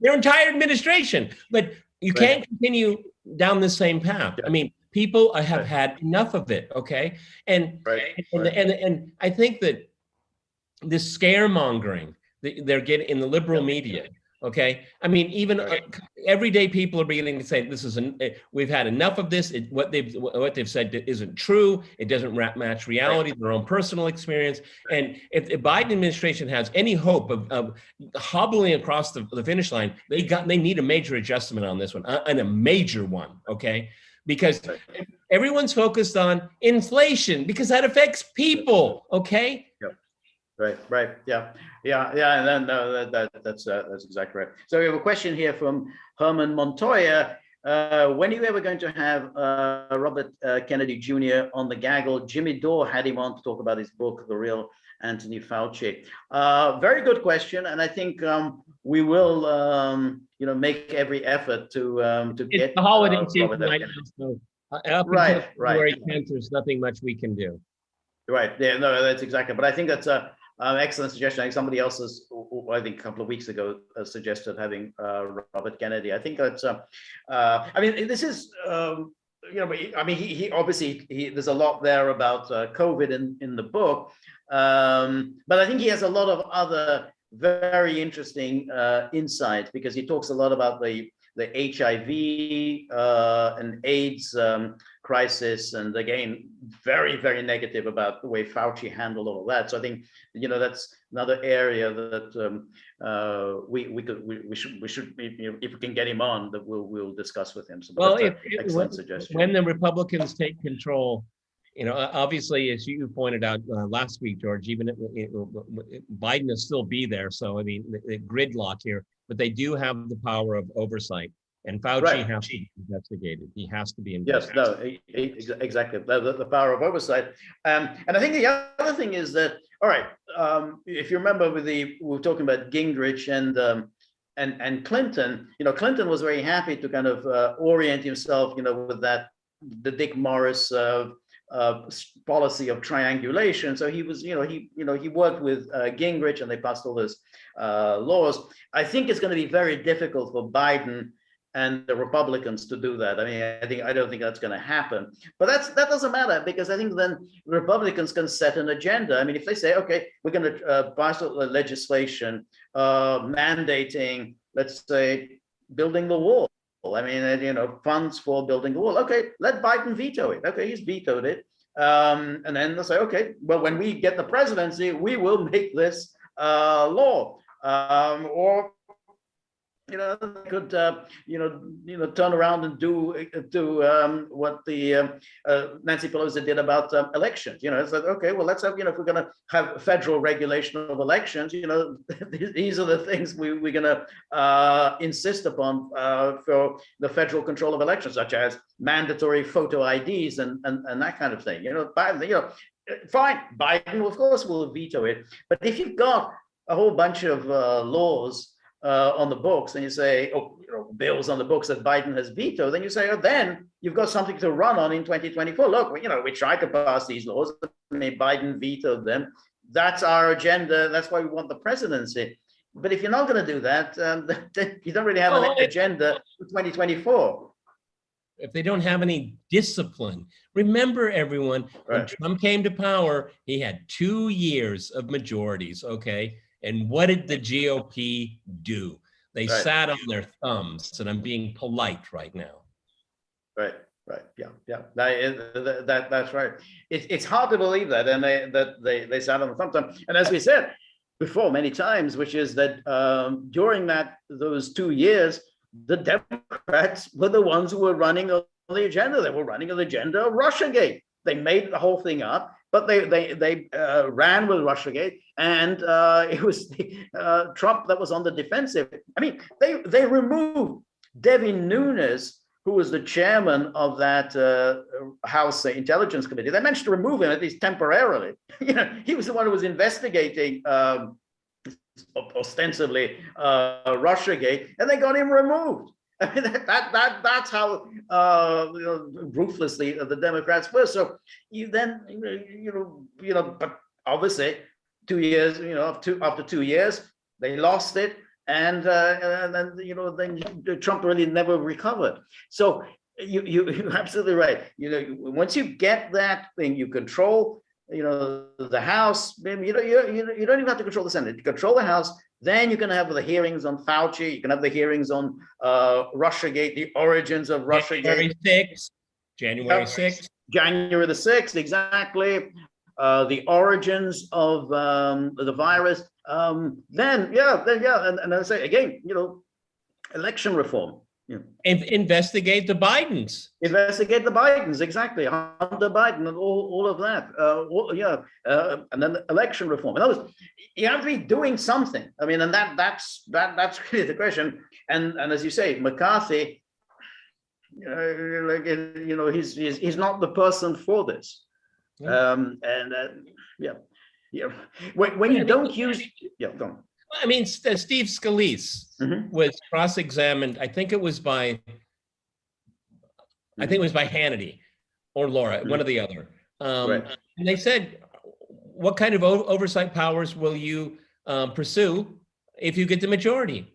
their entire administration, but you can't continue down the same path. I mean, people have had enough of it, okay? And I think that this scaremongering they're getting in the liberal media, Okay, I mean, even everyday people are beginning to say this is we've had enough of this. What they've said isn't true. It doesn't match reality, their own personal experience. And if the Biden administration has any hope of hobbling across the finish line, they need a major adjustment on this one, and a major one. Okay, because everyone's focused on inflation because that affects people. Okay. Right. Yeah. And then that's exactly right. So we have a question here from Herman Montoya. When are you ever going to have Robert Kennedy Jr. on the Gaggle? Jimmy Dore had him on to talk about his book, The Real Anthony Fauci. Very good question, and I think we will, make every effort to get the holiday season Robert right now. So up until February 10th, there's nothing much we can do. Right. Yeah. No, that's exactly. But I think that's excellent suggestion. I think somebody else has, I think a couple of weeks ago, suggested having Robert Kennedy. I think that's, I mean, this is, he obviously, there's a lot there about COVID in the book, but I think he has a lot of other very interesting insights, because he talks a lot about the HIV and AIDS crisis, and again, very, very negative about the way Fauci handled all of that. So I think, that's another area that we should, if we can get him on, that we'll discuss with him. So well, excellent suggestion. When the Republicans take control, obviously, as you pointed out last week, George, even Biden will still be there. So I mean, the gridlock here, but they do have the power of oversight. And Fauci has to be investigated. He has to be investigated. Yes, no, exactly. The power of oversight. And I think the other thing is that, all right, if you remember we were talking about Gingrich and Clinton, Clinton was very happy to kind of orient himself, with the Dick Morris policy of triangulation. So he was, he worked with Gingrich, and they passed all those laws. I think it's going to be very difficult for Biden and the Republicans to do that. I mean, I don't think that's going to happen. But that doesn't matter, because I think then Republicans can set an agenda. I mean, if they say, okay, we're going to pass legislation mandating, let's say, building the wall. I mean, funds for building the wall. Okay, let Biden veto it. Okay, he's vetoed it. And then they'll say, okay, well, when we get the presidency, we will make this law. Or they could, turn around and do what the Nancy Pelosi did about elections. It's like, okay, well, let's have, if we're going to have federal regulation of elections, these are the things we're going to insist upon for the federal control of elections, such as mandatory photo IDs and that kind of thing. Biden, fine, Biden, of course, will veto it. But if you've got a whole bunch of laws on the books, and you say, bills on the books that Biden has vetoed, then you say, then you've got something to run on in 2024. Look, we tried to pass these laws. Biden vetoed them. That's our agenda. That's why we want the presidency. But if you're not going to do that, then you don't really have an agenda for 2024. If they don't have any discipline. Remember, everyone, when Trump came to power, he had 2 years of majorities, okay? And what did the GOP do? They sat on their thumbs, and I'm being polite right now. Right. Yeah. That's right. It's hard to believe that, and they sat on the thumbs. And as we said before many times, which is that during those 2 years, the Democrats were the ones who were running on the agenda. They were running on the agenda of Russiagate. They made the whole thing up, but they ran with Russiagate, and it was Trump that was on the defensive. I mean, they removed Devin Nunes, who was the chairman of that House Intelligence Committee. They managed to remove him, at least temporarily. He was the one who was investigating ostensibly Russiagate, and they got him removed. I mean, that's how ruthlessly the Democrats were. So you then, but obviously 2 years, after 2 years, they lost it, and then then Trump really never recovered. So you're absolutely right. Once you get that thing, you control the House. You don't even have to control the Senate. You control the House, Then you can have the hearings on Fauci. You can have the hearings on Russiagate, the origins of Russiagate. January 6th. January the 6th, exactly. The origins of the virus. And I say again, election reform. Investigate the Bidens. Investigate the Bidens, exactly. Hunter Biden and all of that. And then election reform. In other words, you have to be doing something. I mean, and that's really the question. And as you say, McCarthy, he's not the person for this. When you don't use, go on. I mean, Steve Scalise was cross-examined. I think it was by Hannity or Laura, one or the other. And they said, "What kind of oversight powers will you pursue if you get the majority?"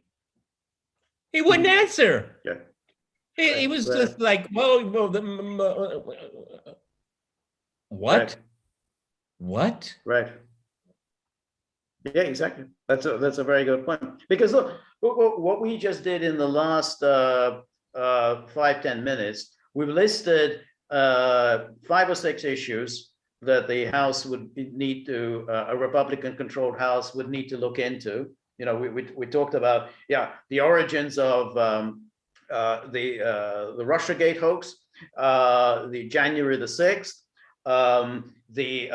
He wouldn't answer. Yeah. He was just like, "Well, what? What?" Right. Yeah, exactly. That's a very good point. Because look, what we just did in the last 5-10 minutes, we've listed 5 or 6 issues that the House would need to, a Republican-controlled House would need to look into. We talked about, the origins of the Russiagate hoax, the January the 6th, the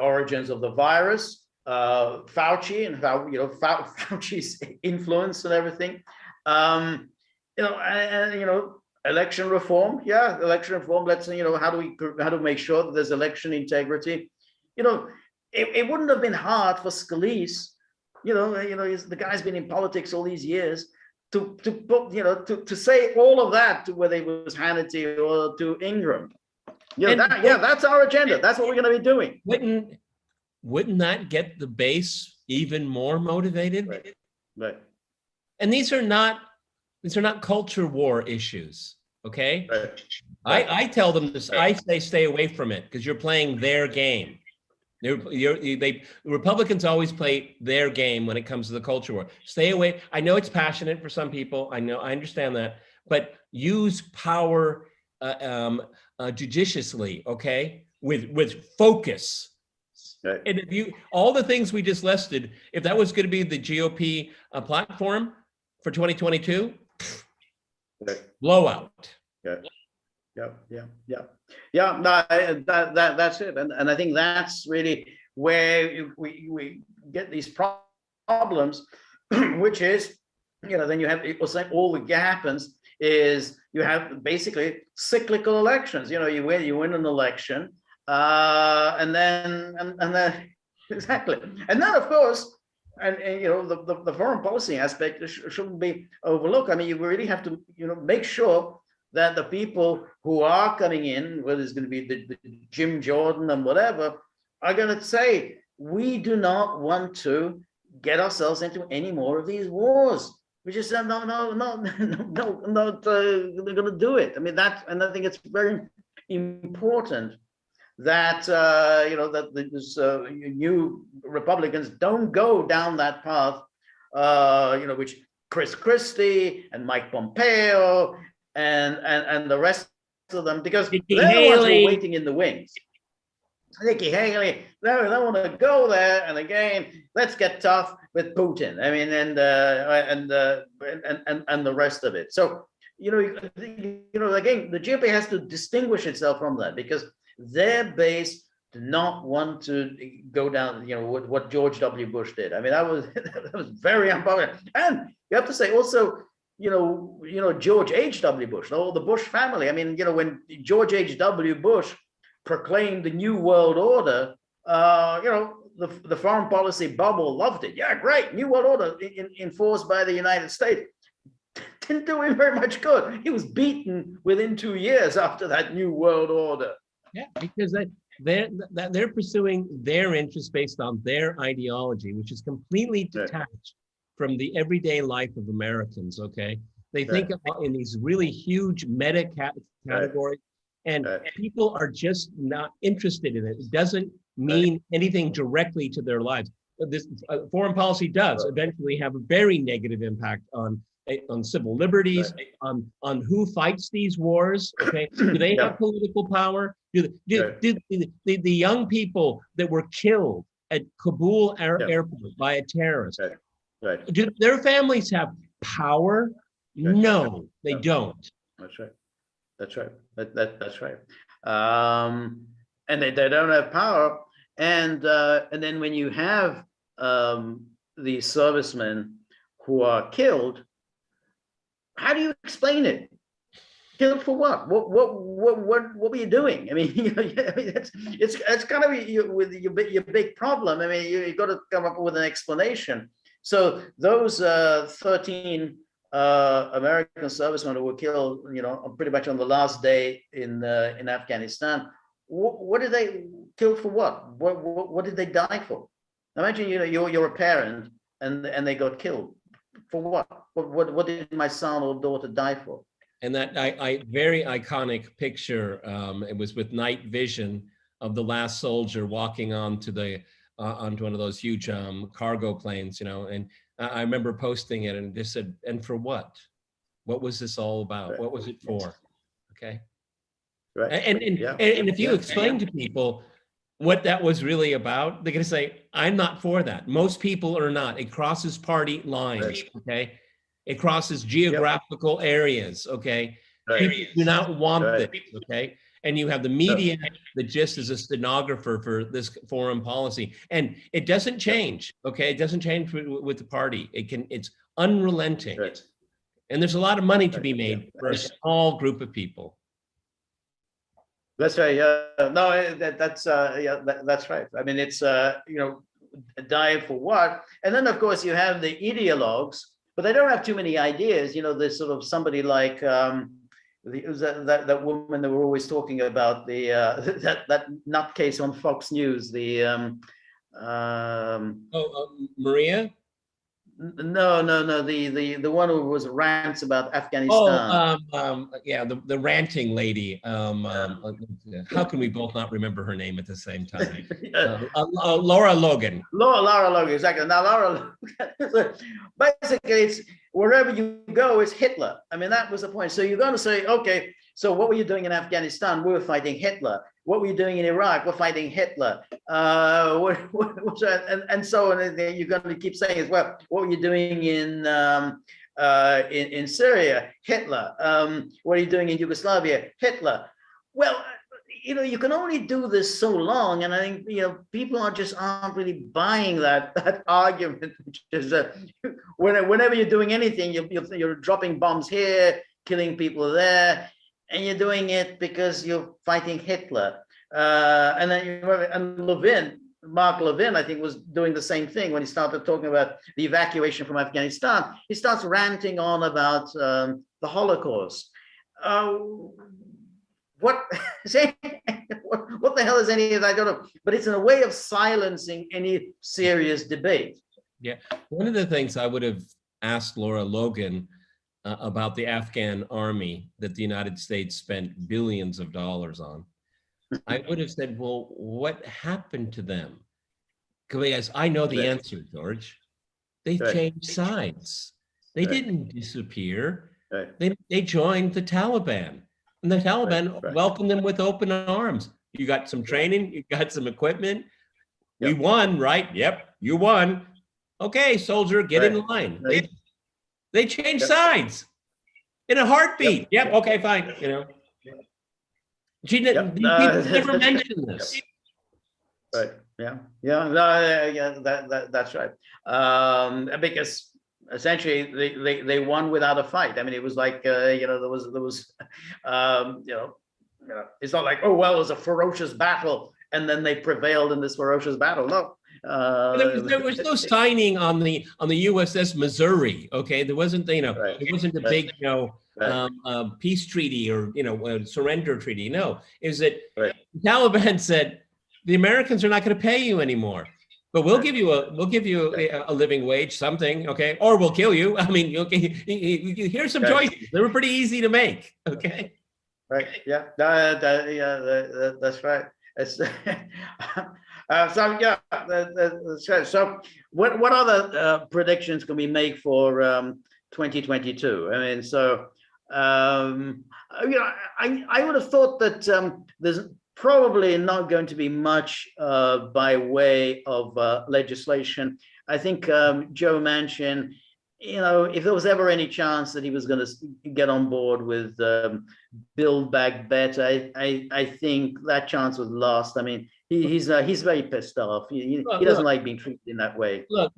origins of the virus, Fauci and how Fauci's influence and everything, election reform. Election reform. Let's how do we make sure that there's election integrity? It wouldn't have been hard for Scalise. The guy's been in politics all these years to say all of that to whether it was Hannity or to Ingram. That's our agenda. That's what we're going to be doing. Wouldn't that get the base even more motivated? Right. And these are not culture war issues, okay? Right. I tell them this. I say stay away from it because you're playing their game. Republicans always play their game when it comes to the culture war. Stay away. I know it's passionate for some people. I understand that, but use power judiciously, okay? With focus. Right. And if all the things we just listed, if that was going to be the GOP platform for 2022, blowout. Yeah. No, that's it, and I think that's really where we get these problems, which is, then you have all that happens is you have basically cyclical elections. You win an election. And then exactly, and then of course, and the foreign policy aspect shouldn't be overlooked. I mean, you really have to make sure that the people who are coming in, whether it's going to be the Jim Jordan and whatever, are going to say, we do not want to get ourselves into any more of these wars. We just said no, not they're going to do it. I mean and I think it's very important that that new Republicans don't go down that path, which Kristi and Mike Pompeo and the rest of them, because they're the ones who are waiting in the wings. Nikki Haley, they want to go there, and again, let's get tough with Putin. I mean, and the rest of it. So again, the GOP has to distinguish itself from that, because their base do not want to go down, what George W. Bush did. I mean, that was very unpopular. And you have to say also, George H.W. Bush, the Bush family. I mean, when George H.W. Bush proclaimed the New World Order, the foreign policy bubble loved it. Yeah, great, New World Order enforced by the United States. Didn't do him very much good. He was beaten within 2 years after that New World Order. Yeah, because they're pursuing their interests based on their ideology, which is completely detached from the everyday life of Americans. Okay, they think in these really huge meta categories, and people are just not interested in it. It doesn't mean anything directly to their lives. this foreign policy does eventually have a very negative impact on civil liberties, on who fights these wars. Okay, do they have political power? Do the young people that were killed at Kabul airport by a terrorist, do their families have power? No, they don't. That's right. That's right. That's right. And they don't have power. And then when you have these servicemen who are killed, how do you explain it? Killed for what? What were you doing? I mean, it's kind of with your big problem. I mean, you got to come up with an explanation. So those 13 American servicemen who were killed, pretty much on the last day in Afghanistan. What did they kill for? What did they die for? Imagine you're a parent and they got killed for what? What did my son or daughter die for? And that very iconic picture. It was with night vision of the last soldier walking onto one of those huge cargo planes, and I remember posting it and just said, and for what? What was this all about? What was it for? Okay. Right. And if you explain to people what that was really about, they're going to say, I'm not for that. Most people are not. It crosses party lines. Okay. It crosses geographical areas. Okay. People do not want this. Okay. And you have the media that just is a stenographer for this foreign policy, and it doesn't change. Okay, it doesn't change with the party. It's unrelenting, and there's a lot of money to be made for a small group of people. That's right. No, that's right. I mean, it's dying for what? And then of course you have the ideologues, but they don't have too many ideas. There's sort of somebody like. That woman that we're always talking about, the that nutcase on Fox News, the Maria? No, the one who was rants about Afghanistan. The ranting lady. How can we both not remember her name at the same time? Laura Logan. Laura Logan, exactly. Now Laura Logan, basically it's wherever you go is Hitler. I mean, that was the point. So you're going to say, okay, so what were you doing in Afghanistan? We were fighting Hitler. What were you doing in Iraq? We're fighting Hitler. And so on. You're going to keep saying as well, what were you doing in Syria? Hitler. What are you doing in Yugoslavia? Hitler. Well, you can only do this so long, and I think people aren't really buying that argument, which is whenever you're doing anything, you're dropping bombs here, killing people there, and you're doing it because you're fighting Hitler. And then Mark Levin, I think, was doing the same thing when he started talking about the evacuation from Afghanistan. He starts ranting on about the Holocaust. What the hell is any of that? I don't know. But it's in a way of silencing any serious debate. Yeah. One of the things I would have asked Laura Logan about the Afghan army that the United States spent billions of dollars on, I would have said, well, what happened to them? Because I know the answer, George. They changed sides. They didn't disappear. They joined the Taliban. And the Taliban welcomed them with open arms. You got some training, you got some equipment. We won, right? Yep, you won. Okay, soldier, get in line. They changed sides in a heartbeat. Yep, okay, fine. She didn't never mention this. Right. That's right. Because essentially they won without a fight. I mean, it was like there was it's not like, oh well, it was a ferocious battle and then they prevailed in this ferocious battle. No. There was no signing on the USS Missouri. Okay, there wasn't it wasn't a big peace treaty or surrender treaty. No, is that the Taliban said the Americans are not going to pay you anymore, but we'll give you a living wage, something, okay, or we'll kill you. I mean, here's some choices. They were pretty easy to make. Okay. Right. Yeah. That's right. It's, so yeah. So what other predictions can we make for 2022? I mean, so I would have thought that there's probably not going to be much by way of legislation. I think Joe Manchin, if there was ever any chance that he was going to get on board with Build Back Better, I think that chance was lost. I mean, he's very pissed off. He doesn't like being treated in that way. Look,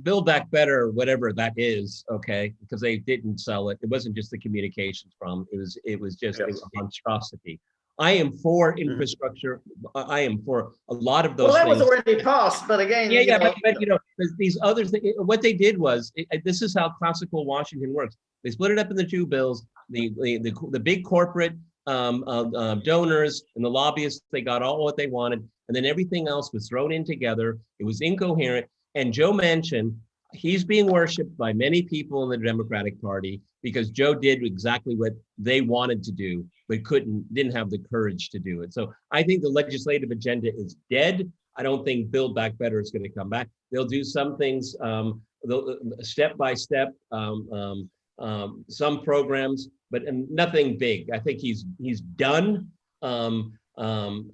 Build Back Better, whatever that is, okay, because they didn't sell it. It wasn't just the communications problem. It was just a monstrosity. I am for infrastructure. I am for a lot of those. Well, that was already passed, but again, but these other things. What they did was, this is how classical Washington works. They split it up into two bills. The big corporate donors and the lobbyists, they got all what they wanted, and then everything else was thrown in together. It was incoherent. And Joe Manchin, he's being worshipped by many people in the Democratic Party because Joe did exactly what they wanted to do, but didn't have the courage to do it. So I think the legislative agenda is dead. I don't think Build Back Better is going to come back. They'll do some things step by step, some programs, but nothing big. I think he's done. I don't.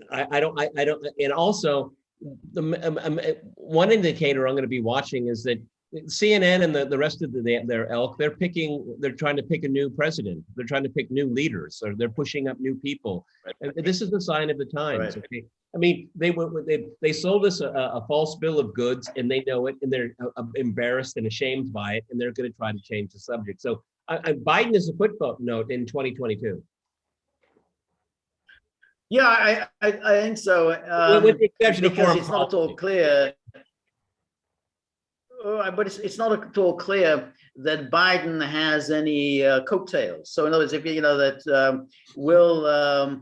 And also, one indicator I'm going to be watching is that CNN and the rest of their ilk, they're trying to pick a new president. They're trying to pick new leaders, or they're pushing up new people. And this is a sign of the times. Right. Okay? I mean, they sold us a false bill of goods, and they know it, and they're embarrassed and ashamed by it, and they're going to try to change the subject. So Biden is a footnote in 2022. Yeah, I think so. With the exception of foreign it's not at all clear. But it's not at all clear that Biden has any coattails. So in other words, if that will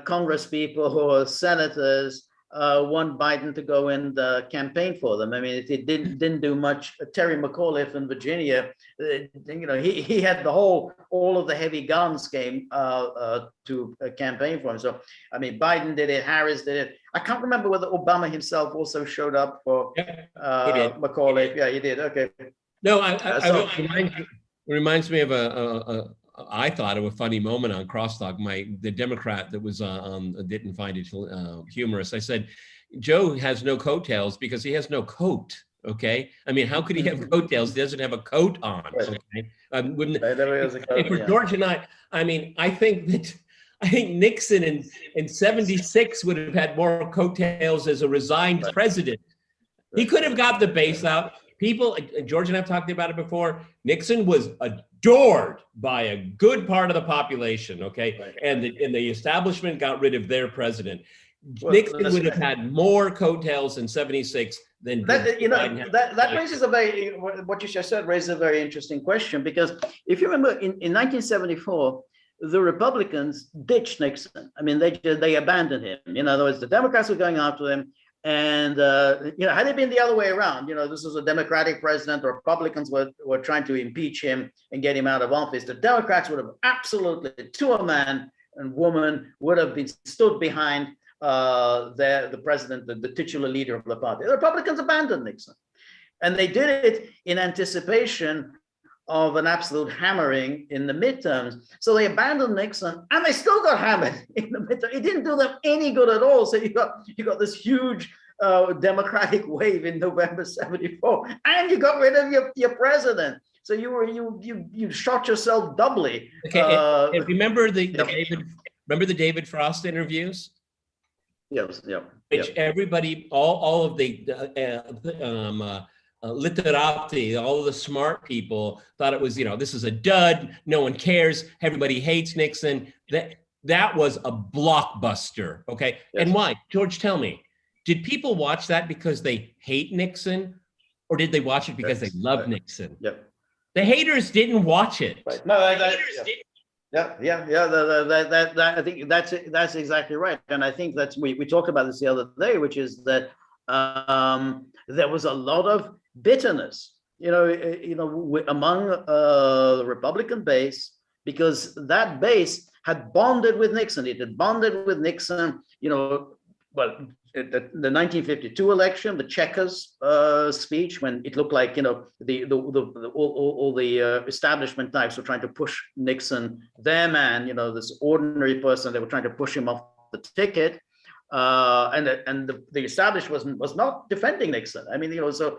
Congress people or senators want Biden to go and campaign for them. I mean, it didn't do much. Terry McAuliffe in Virginia, he had all of the heavy guns came to campaign for him. So I mean, Biden did it, Harris did it. I can't remember whether Obama himself also showed up for McAuliffe. Yeah, he did. Okay. No, it reminds me of I thought of a funny moment on Crosstalk. The Democrat that was didn't find it humorous. I said, Joe has no coattails because he has no coat. Okay, I mean, how could he have coattails? He doesn't have a coat on. Okay, if for George and I mean, I think Nixon in '76 would have had more coattails as a resigned president. He could have got the base out. People, George and I've talked about it before. Nixon was adored by a good part of the population, okay? Right. And the establishment got rid of their president. Well, Nixon would have had more coattails in '76 than that raises what you just said raises a very interesting question, because if you remember in 1974, the Republicans ditched Nixon. I mean, they abandoned him. In other words, the Democrats were going after him. And, had it been the other way around, this was a Democratic president, the Republicans were trying to impeach him and get him out of office. The Democrats would have absolutely, to a man and woman, would have been stood behind the president, the titular leader of the party. The Republicans abandoned Nixon. And they did it in anticipation of an absolute hammering in the midterms. So they abandoned Nixon, and they still got hammered in the midterm. It didn't do them any good at all. So you got this huge Democratic wave in November '74, and you got rid of your president. So you shot yourself doubly. Okay, remember the David Frost interviews? Yes, yeah. Which everybody, all of the literati, all the smart people thought it was, this is a dud. No one cares. Everybody hates Nixon. That was a blockbuster. Okay. Yes. And why? George, tell me, did people watch that because they hate Nixon, or did they watch it because they love Nixon? Yep. The haters didn't watch it. Right. No, the haters didn't. Yeah. I think that's exactly right. And I think we talked about this the other day, which is that there was a lot of bitterness, among the Republican base, because that base had bonded with Nixon. It had bonded with Nixon, well, the 1952 election, the checkers speech, when it looked like, you know, all the establishment types were trying to push Nixon, their man, you know, this ordinary person, they were trying to push him off the ticket. And the establishment was not defending Nixon. I mean, you know, so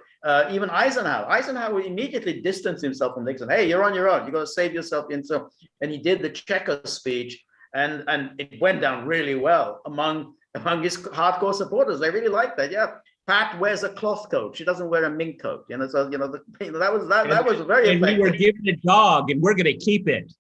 even Eisenhower immediately distanced himself from Nixon. Hey, you're on your own. You got to save yourself. And he did the checkers speech, and it went down really well among his hardcore supporters. They really liked that. Yeah, Pat wears a cloth coat. She doesn't wear a mink coat. You know, so you know that was very effective. And we were given a dog, and we're going to keep it.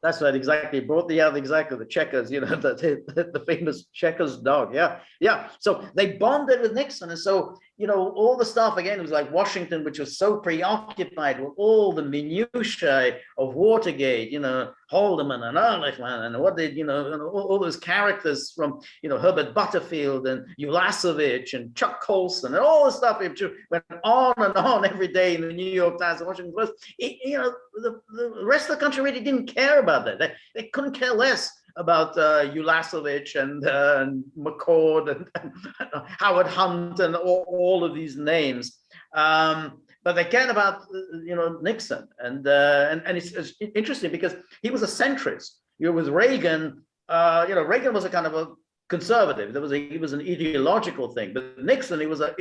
That's right, exactly. Brought the checkers, you know, the famous checkers dog. Yeah. So they bonded with Nixon. And so, you know, all the stuff, again, it was like Washington, which was so preoccupied with all the minutiae of Watergate, you know, Haldeman and Ehrlichman and what did, you know, and all those characters from, you know, Herbert Butterfield and Ulasovich and Chuck Colson and all the stuff. It went on and on every day in the New York Times and Washington Post. You know, the rest of the country really didn't care about that. They couldn't care less about Ulasovich and McCord and Howard Hunt and all of these names, but they cared about you know, Nixon, and it's interesting because he was a centrist. You know, with Reagan, you know, Reagan was a kind of a conservative. He was an ideological thing, but Nixon, it was a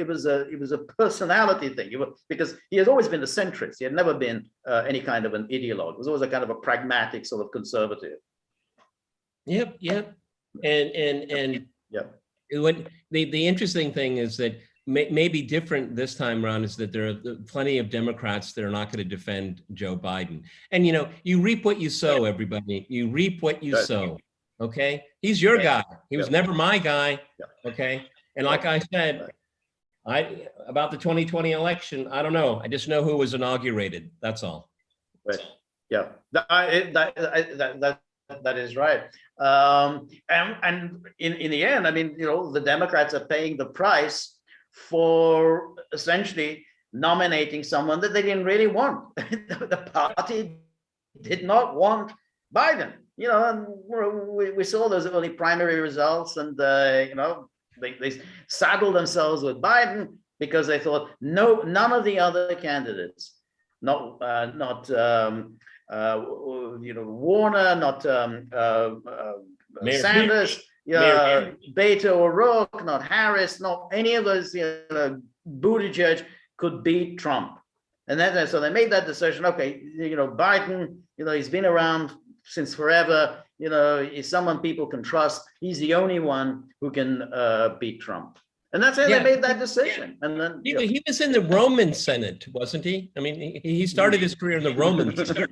personality thing. Because he has always been a centrist. He had never been any kind of an ideologue. He was always a kind of a pragmatic sort of conservative. Yep. And yep. When the interesting thing is that maybe different this time around is that there are plenty of Democrats that are not going to defend Joe Biden. And, you know, you reap what you sow, everybody. You reap what you sow. Okay. He's your guy. He was never my guy. Okay. And like I said, about the 2020 election, I don't know. I just know who was inaugurated. That's all. Right. Yeah. That is right. And in the end, I mean, you know, the Democrats are paying the price for essentially nominating someone that they didn't really want. The party did not want Biden, you know, and we saw those early primary results, and you know, they saddled themselves with Biden because they thought none of the other candidates, not you know, Warner, not Sanders, Beto O'Rourke, not Harris, not any of those, you know, Buttigieg could beat Trump. And then so they made that decision. Okay, you know, Biden, you know, he's been around since forever. You know, he's someone people can trust. He's the only one who can beat Trump. And that's how they made that decision. And then he was in the Roman Senate, wasn't he? I mean, he started his career in the Roman Senate.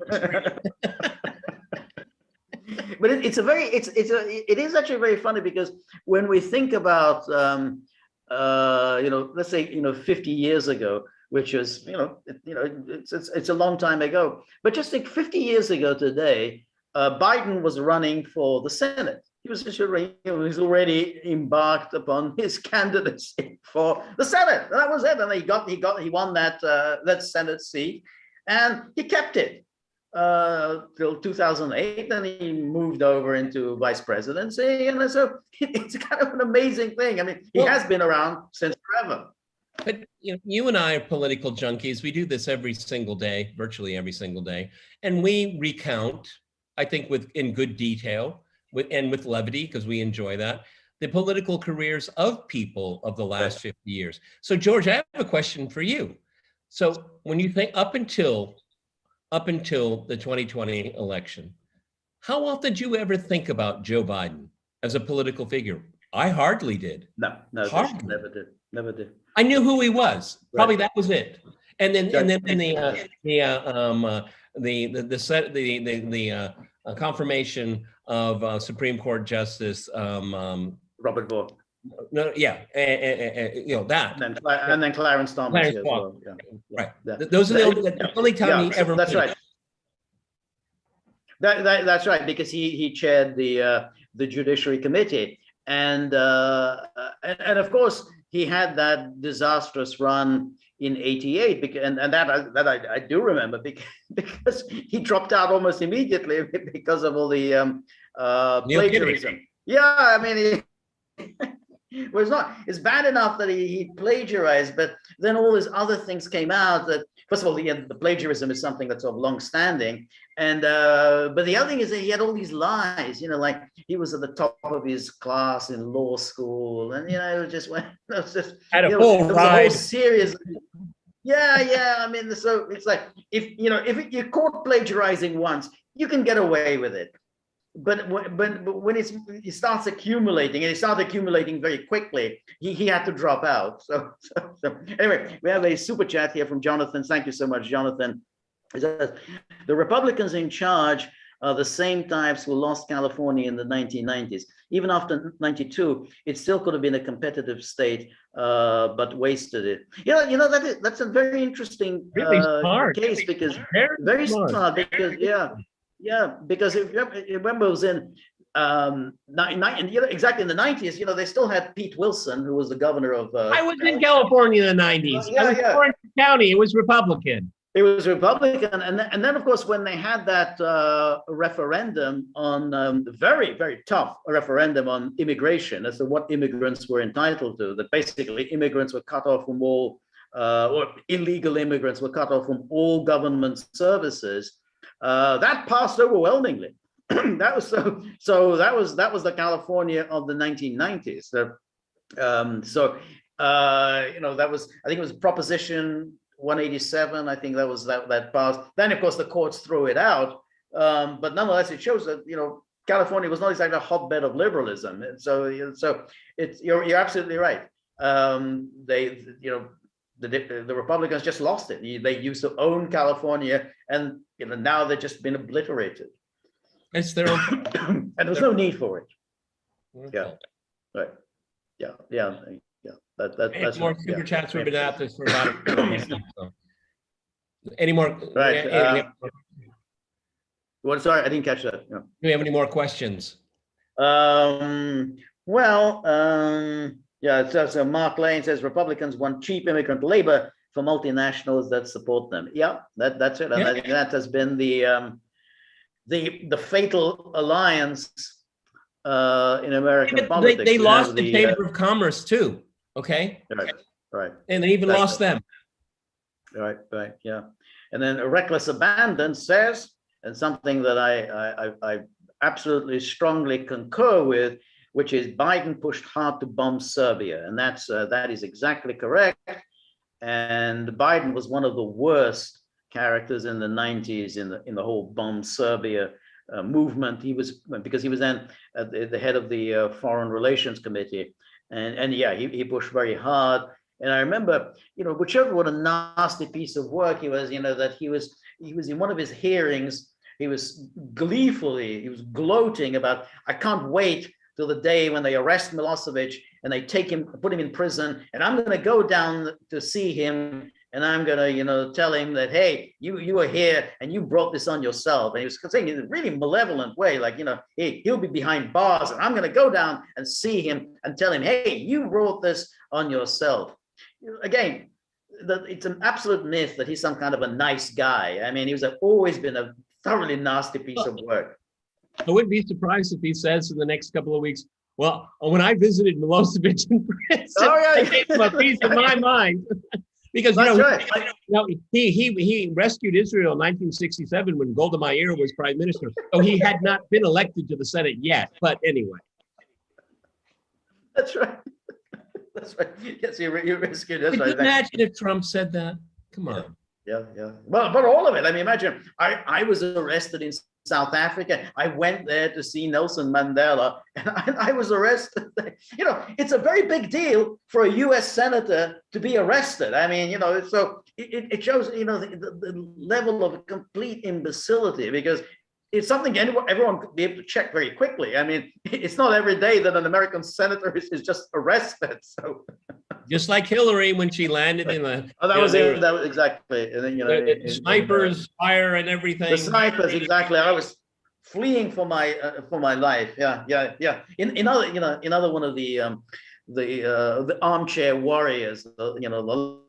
But it is actually very funny, because when we think about you know, let's say, you know, 50 years ago, which is, you know, it's a long time ago, but just think 50 years ago today, Biden was running for the Senate. He was already embarked upon his candidacy for the Senate. And that was it. And he won that Senate seat, and he kept it till 2008. Then he moved over into vice presidency, and so it's kind of an amazing thing. I mean, he has been around since forever. But you know, you and I are political junkies. We do this every single day, virtually every single day, and we recount, I think, in good detail, with levity, because we enjoy that, the political careers of people of the last 50 years. So, George, I have a question for you. So, when you think up until the 2020 election, how often did you ever think about Joe Biden as a political figure? I hardly did. No, never did. I knew who he was. Probably that was it. And then the confirmation of Supreme Court Justice Robert Bork. No, yeah, you know that. And then Clarence Thomas. Well. Yeah. Right. Yeah. Those are the only time he ever. That's right. That's right, because he chaired the Judiciary Committee, and of course he had that disastrous run in '88, and that I do remember, because he dropped out almost immediately because of all the plagiarism. Yeah, I mean, Well, it's not. It's bad enough that he plagiarized, but then all these other things came out. That first of all, the plagiarism is something that's of long-standing, and but the other thing is that he had all these lies. Like he was at the top of his class in law school, and it was just had a full there was a whole series. Yeah. I mean, so it's like if you're caught plagiarizing once, you can get away with it. But when it starts accumulating, and it started accumulating very quickly, he had to drop out. So anyway, we have a super chat here from Jonathan. Thank you so much, Jonathan. It says, the Republicans in charge are the same types who lost California in the 1990s. Even after 92, it still could have been a competitive state, but wasted it. That's a very interesting case, because very smart, because because if you remember, it was in exactly in the 90s. They still had Pete Wilson, who was the governor of. I was in California in the 90s. I was in Orange County. It was Republican. It was Republican, and then of course when they had that referendum on very, very tough referendum on immigration as to what immigrants were entitled to, that basically immigrants were cut off from all, or illegal immigrants were cut off from all government services. That passed overwhelmingly. That was that was the California of the 1990s. That was, I think it was Proposition 187. I think that was that passed. Then of course the courts threw it out. But nonetheless, it shows that California was not exactly a hotbed of liberalism. And so it's you're absolutely right. The Republicans just lost it. They used to own California, and now they've just been obliterated. It's their own, and there's no need for it. Yeah, right. Yeah. That's more super chats. We've been at this for about a minute. So. Any more? Right. Sorry, I didn't catch that. No. Do we have any more questions? So Mark Lane says Republicans want cheap immigrant labor for multinationals that support them. Yeah, that's it. And that has been the fatal alliance in American politics. They lost the Chamber of Commerce too. Okay. Right. And they even lost them. Right. Yeah. And then Reckless Abandon says, and something that I absolutely strongly concur with, which is Biden pushed hard to bomb Serbia, and that is exactly correct. And Biden was one of the worst characters in the 90s in the whole bomb Serbia movement. Because he was then at the head of the Foreign Relations Committee, and he pushed very hard. And I remember, which showed what a nasty piece of work he was. That he was in one of his hearings. He was gloating about, I can't wait till the day when they arrest Milosevic and they take him, put him in prison, and I'm going to go down to see him, and I'm going to, tell him that, hey, you were here and you brought this on yourself. And he was saying in a really malevolent way, like, hey, he'll be behind bars, and I'm going to go down and see him and tell him, hey, you brought this on yourself. Again, it's an absolute myth that he's some kind of a nice guy. I mean, he's always been a thoroughly nasty piece of work. I wouldn't be surprised if he says in the next couple of weeks, well, when I visited Milosevic in prison, I gave him a piece of my mind. Because he rescued Israel in 1967 when Golda Meir was prime minister. So he had not been elected to the Senate yet. But anyway. That's right. That's right. Yes, you rescued Israel. Could you imagine if Trump said that? Come on. Yeah. Well, but all of it. I mean, imagine I was arrested in South Africa. I went there to see Nelson Mandela, and I was arrested. It's a very big deal for a U.S. senator to be arrested. I mean, so it shows, the level of complete imbecility, because it's something everyone could be able to check very quickly. I mean, it's not every day that an American senator is just arrested. So. Just like Hillary when she landed in the. Oh, that was exactly. And then, the snipers fire and everything. The snipers, exactly. I was fleeing for my life. Yeah. In another one of the armchair warriors, the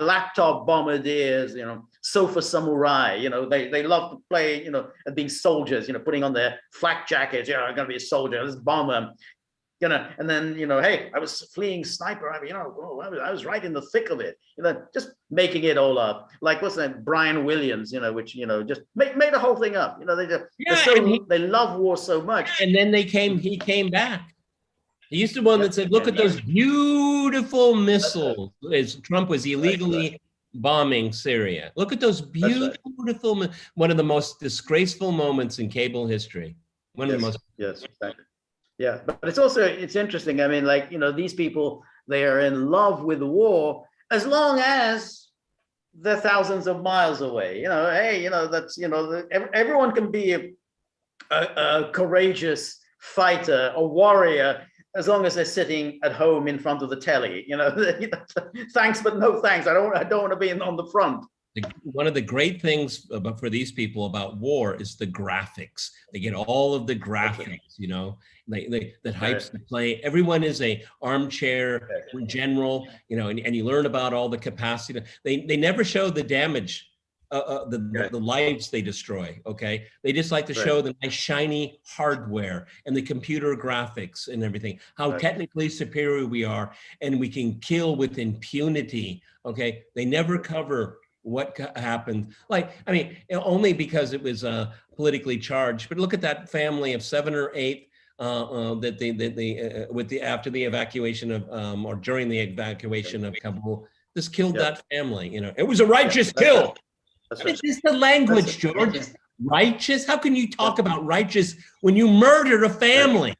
laptop bombardiers, sofa samurai. They love to play, being soldiers. Putting on their flak jackets. I'm going to be a soldier. Let's bomb them. and then, hey, I was fleeing sniper, I was right in the thick of it, just making it all up. Like, what's that, Brian Williams, which, just made the whole thing up. They love war so much. And then he came back. He's the one that said, look at those beautiful missiles, as Trump was illegally bombing Syria. Look at those beautiful, one of the most disgraceful moments in cable history. One of the most. Yes, exactly. Yeah, but it's interesting. I mean, like, these people, they are in love with the war as long as they're thousands of miles away. Hey, that's, everyone can be a courageous fighter, a warrior, as long as they're sitting at home in front of the telly. Thanks, but no thanks. I don't want to be on the front. One of the great things for these people about war is the graphics. They get all of the graphics, that hypes the play. Everyone is a armchair general, and you learn about all the capacity. They never show the damage, the lives they destroy. Okay, they just like to show the nice shiny hardware and the computer graphics and everything. How technically superior we are, and we can kill with impunity. Okay, they never cover what happened. Like, I mean, only because it was politically charged. But look at that family of 7 or 8 after the evacuation of or during the evacuation of Kabul. This killed that family. It was a righteous kill. It's just the language, George. Righteous? How can you talk about righteous when you murdered a family?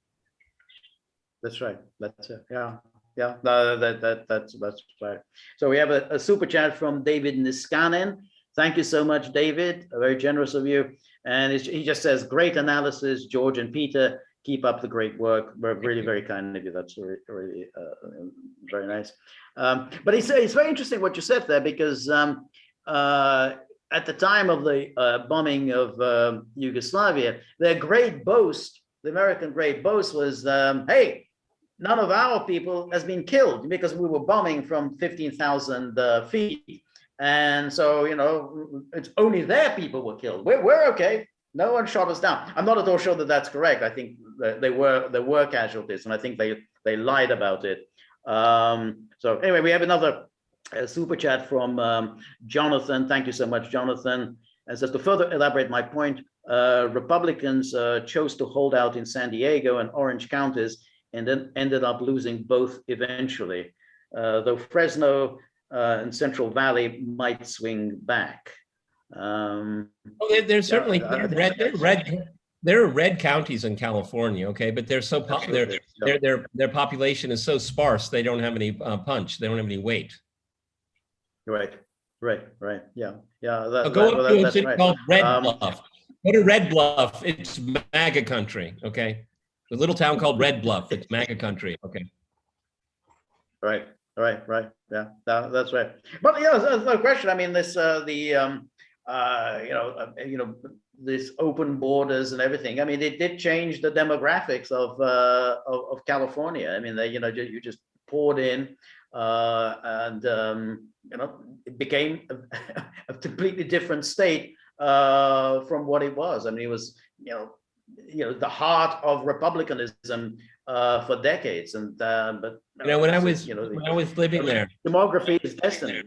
That's right. That's it. Yeah. Yeah, no, that's right. So we have a super chat from David Niskanen. Thank you so much, David. Very generous of you. And he just says, great analysis, George and Peter. Keep up the great work. We're really very kind of you. That's really very nice. But it's very interesting what you said there, because at the time of the bombing of Yugoslavia, their great boast, the American great boast was, hey, none of our people has been killed because we were bombing from 15,000 feet. And so, it's only their people were killed. We're okay. No one shot us down. I'm not at all sure that that's correct. I think there were casualties, and I think they lied about it. So anyway, we have another super chat from Jonathan. Thank you so much, Jonathan. And says, to further elaborate my point, Republicans chose to hold out in San Diego and Orange counties, and then ended up losing both eventually, though Fresno and Central Valley might swing back. There's certainly there are red counties in California, okay, but they're so their population is so sparse, they don't have any punch, they don't have any weight. Right. Yeah. Go up to a city called Red Bluff. Go to Red Bluff. It's MAGA country, okay. A little town called Red Bluff. It's MAGA country. Okay. Right. Yeah, that's right. But there's no question. I mean, this this open borders and everything. I mean, it did change the demographics of California. I mean, you just poured in, and it became a completely different state from what it was. I mean, it was the heart of republicanism for decades, and but when I was living there, demography is destiny.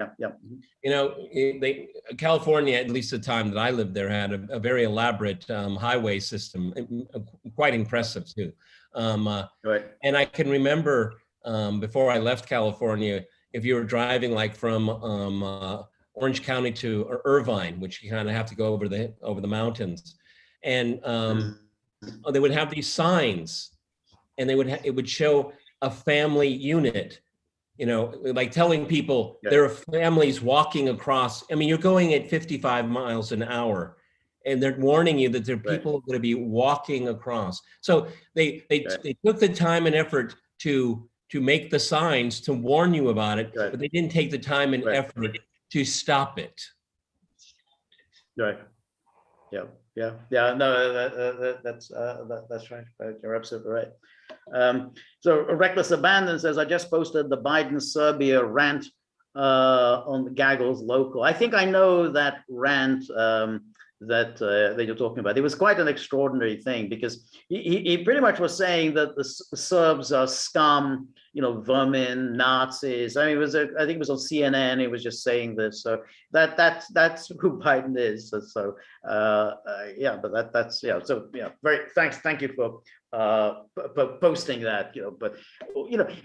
California, at least the time that I lived there, had a very elaborate highway system, quite impressive too. Right. And I can remember before I left California, if you were driving like from Orange County to Irvine, which you kind of have to go over the mountains, and they would have these signs, and it would show a family unit, like telling people there are families walking across. I mean, you're going at 55 miles an hour, and they're warning you that there are people going to be walking across. So they took the time and effort to make the signs to warn you about it, but they didn't take the time and effort to stop it. Right. Yeah. No, that's right. You're absolutely right. So Reckless Abandon says, I just posted the Biden Serbia rant on the Gaggle's local. I think I know that rant. that you're talking about. It was quite an extraordinary thing, because he pretty much was saying that the Serbs are scum, vermin, Nazis. I mean, I think it was on CNN. He was just saying this. So that's who Biden is. So yeah, but that's yeah. So yeah, thank you for posting that. But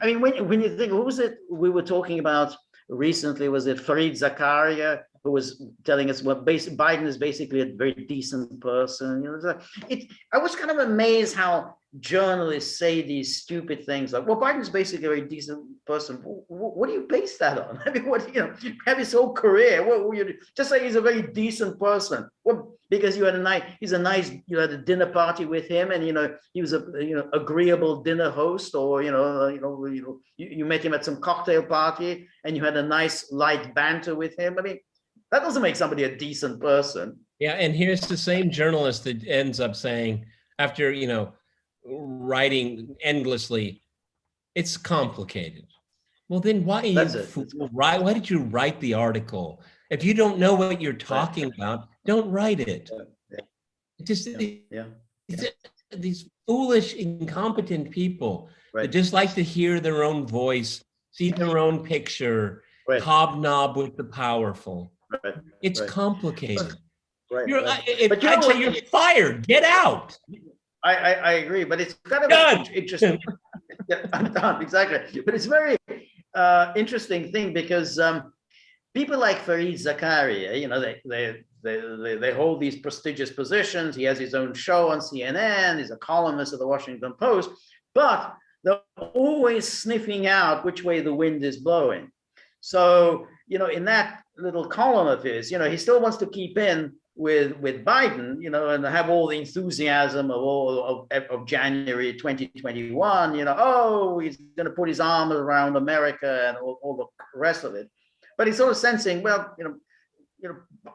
I mean, when you think, who was it we were talking about recently? Was it Fareed Zakaria, who was telling us Biden is basically a very decent person? I was kind of amazed how journalists say these stupid things like, well, Biden's basically a very decent person. What do you base that on? I mean, have his whole career. Just say he's a very decent person. Well, because you had a dinner party with him, and he was a agreeable dinner host, or you met him at some cocktail party and you had a nice light banter with him. I mean, that doesn't make somebody a decent person. Yeah, and here's the same journalist that ends up saying, after writing endlessly, it's complicated. Well, then why did you write the article? If you don't know what you're talking about, don't write it. These foolish, incompetent people that just like to hear their own voice, see their own picture, hobnob with the powerful. It's complicated. I'd say you're fired. Get out. I agree, but it's kind of interesting. Yeah, I'm done, exactly. But it's a very interesting thing, because people like Fareed Zakaria, they hold these prestigious positions. He has his own show on CNN. He's a columnist of the Washington Post, but they're always sniffing out which way the wind is blowing. So, in that little column of his, he still wants to keep in with Biden, and have all the enthusiasm of January 2021, he's going to put his arm around America and all the rest of it. But he's sort of sensing, well,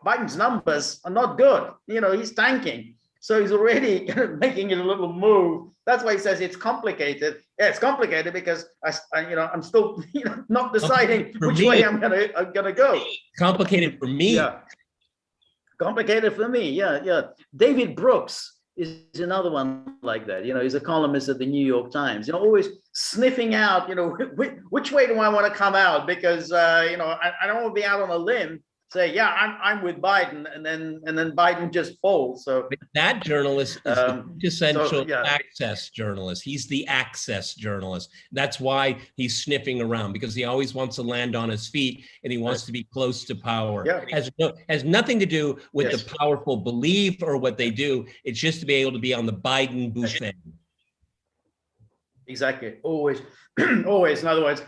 Biden's numbers are not good. He's tanking. So he's already making it a little move. That's why he says it's complicated. Yeah, it's complicated because I'm still not deciding which way I'm gonna go. Complicated for me. Yeah. Complicated for me. Yeah. David Brooks is another one like that. He's a columnist at the New York Times. Always sniffing out. Which way do I want to come out? Because I don't want to be out on a limb. Say, yeah, I'm with Biden, and then Biden just falls. So but that journalist is the quintessential access journalist. He's the access journalist. That's why he's sniffing around, because he always wants to land on his feet and he wants to be close to power. Yeah. Has nothing to do with the powerful belief or what they do. It's just to be able to be on the Biden buffet. Exactly. Always. Always. In other words,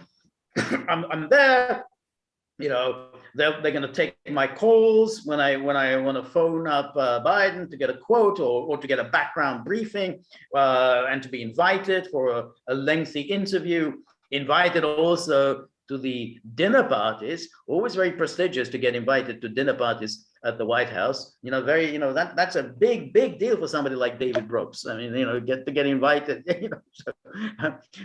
I'm there. They're going to take my calls when I want to phone up Biden to get a quote or to get a background briefing, and to be invited for a lengthy interview. Invited also to the dinner parties. Always very prestigious to get invited to dinner parties at the White House. That's a big deal for somebody like David Brooks. I mean, get invited.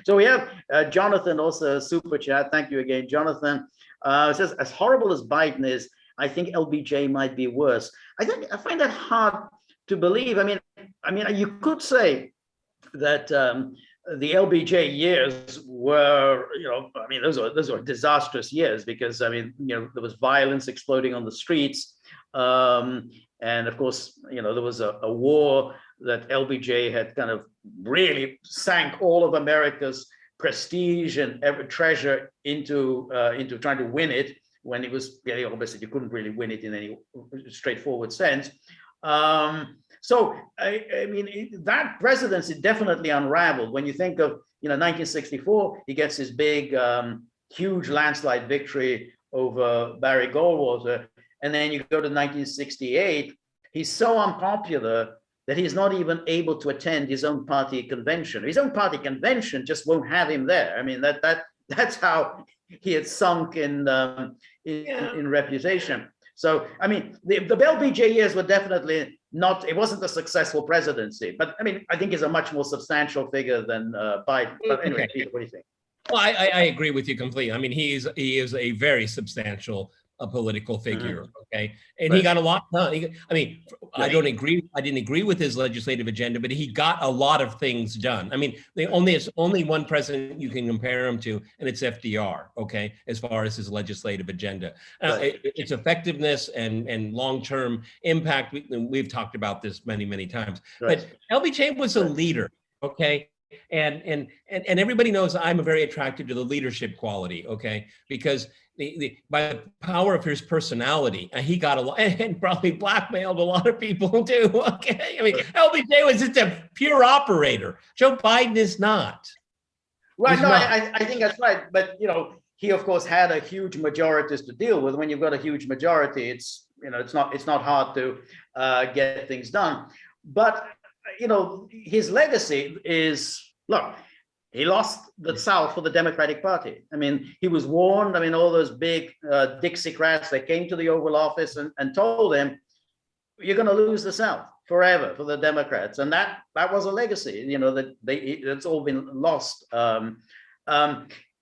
So we have Jonathan, also a super chat. Thank you again, Jonathan. It says, as horrible as Biden is, I think LBJ might be worse. I find that hard to believe. I mean, you could say that the LBJ years were, those were disastrous years, because there was violence exploding on the streets, and of course, there was a war that LBJ had kind of really sank all of America's prestige and treasure into trying to win it, when it was very obvious that you couldn't really win it in any straightforward sense. So I mean, that presidency definitely unraveled. When you think of 1964, he gets his big huge landslide victory over Barry Goldwater, and then you go to 1968, he's so unpopular that he's not even able to attend his own party convention. His own party convention just won't have him there. I mean, that's how he had sunk in reputation. So, I mean, the LBJ years were definitely not, it wasn't a successful presidency, but I mean, I think he's a much more substantial figure than Biden. But anyway, Peter, what do you think? Well, I agree with you completely. I mean, he is a very substantial a political figure, okay? And Right. he got a lot done. I mean, I didn't agree with his legislative agenda, but he got a lot of things done. I mean, there's only one president you can compare him to, and it's FDR, okay, as far as his legislative agenda. Right. Its effectiveness and long-term impact, we've talked about this many, many times. Right. But LBJ was a leader, okay? And everybody knows I'm very attracted to the leadership quality, okay? Because by the power of his personality, he got a lot, and probably blackmailed a lot of people too, okay? I mean, LBJ was just a pure operator. Joe Biden is not. Right, no, I think that's right. But, you know, he, of course, had a huge majorities to deal with. When you've got a huge majority, it's, you know, it's not hard to get things done. But, you know, his legacy is, look, he lost the South for the Democratic Party. I mean, he was warned. I mean, all those big Dixiecrats that came to the Oval Office and told him, you're going to lose the South forever for the Democrats. And that was a legacy, you know, that it's all been lost. And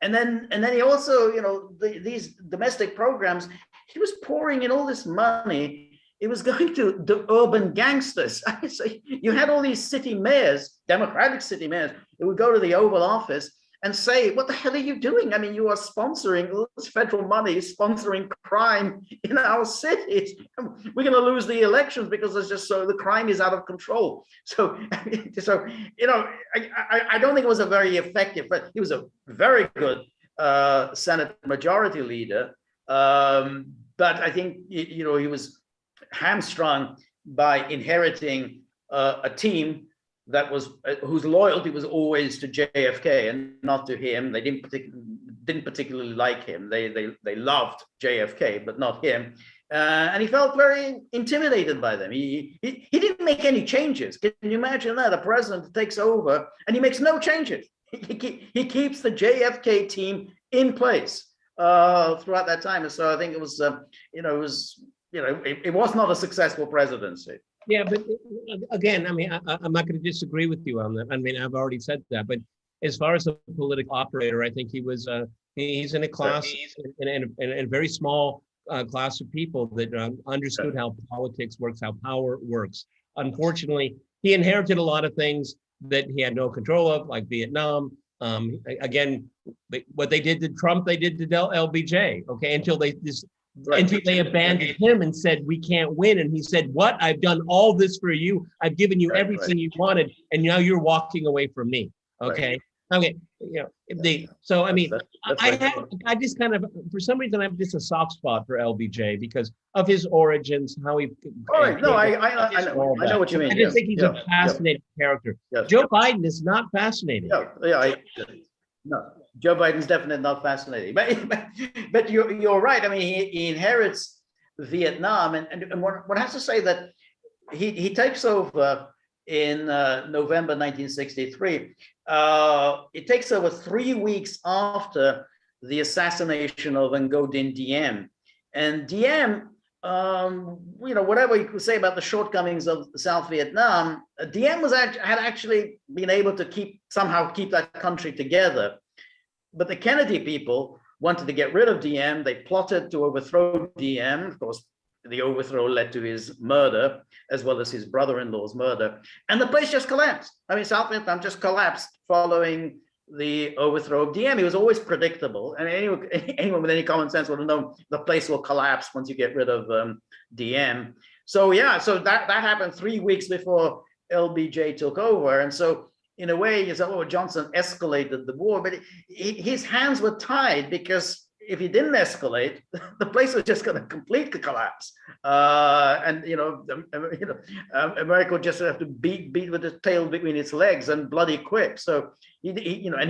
then he also, you know, these domestic programs, he was pouring in all this money. It was going to the urban gangsters. So you had all these city mayors, Democratic city mayors, who would go to the Oval Office and say, what the hell are you doing? I mean, you are sponsoring all this federal money, sponsoring crime in our cities. We're going to lose the elections because there's just the crime is out of control. So you know, I don't think it was a very effective, but he was a very good Senate majority leader. But I think, you know, he was hamstrung by inheriting a team that was whose loyalty was always to JFK and not to him. They didn't particularly like him. They loved JFK, but not him. And he felt very intimidated by them. He didn't make any changes. Can you imagine that? A president takes over and he makes no changes. He keeps the JFK team in place throughout that time. And so I think it was, it was not a successful presidency. Yeah, but again, I mean, I'm not going to disagree with you on that. I mean, I've already said that. But as far as a political operator, I think he was he's in a class, in a very small class of people that understood how politics works, how power works. Unfortunately, he inherited a lot of things that he had no control of, like Vietnam. Again, what they did to Trump, they did to LBJ. Okay, until they abandoned him and said, we can't win. And he said, what? I've done all this for you. I've given you everything you wanted. And now you're walking away from me. Okay. Okay. You know, so, I mean, I just kind of, for some reason, I have just a soft spot for LBJ because of his origins, how he. I know what you mean. I just think he's a fascinating character. Joe Biden is not fascinating. No, Joe Biden's definitely not fascinating, but you're right. I mean, he inherits Vietnam, and one has to say that he takes over in November 1963. It takes over 3 weeks after the assassination of Ngo Dinh Diem, and Diem, you know, whatever you could say about the shortcomings of South Vietnam, Diem had actually been able to somehow keep that country together. But the Kennedy people wanted to get rid of Diem. They plotted to overthrow Diem. Of course, the overthrow led to his murder, as well as his brother-in-law's murder. And the place just collapsed. I mean, South Vietnam just collapsed following the overthrow of Diem. It was always predictable. And anyone with any common sense would have known the place will collapse once you get rid of Diem. So yeah, so that happened 3 weeks before LBJ took over. And so in a way, you say, oh, Johnson escalated the war, but his hands were tied because if he didn't escalate, the place was just going to completely collapse. And America would just have to beat with the tail between its legs and bloody quick. So and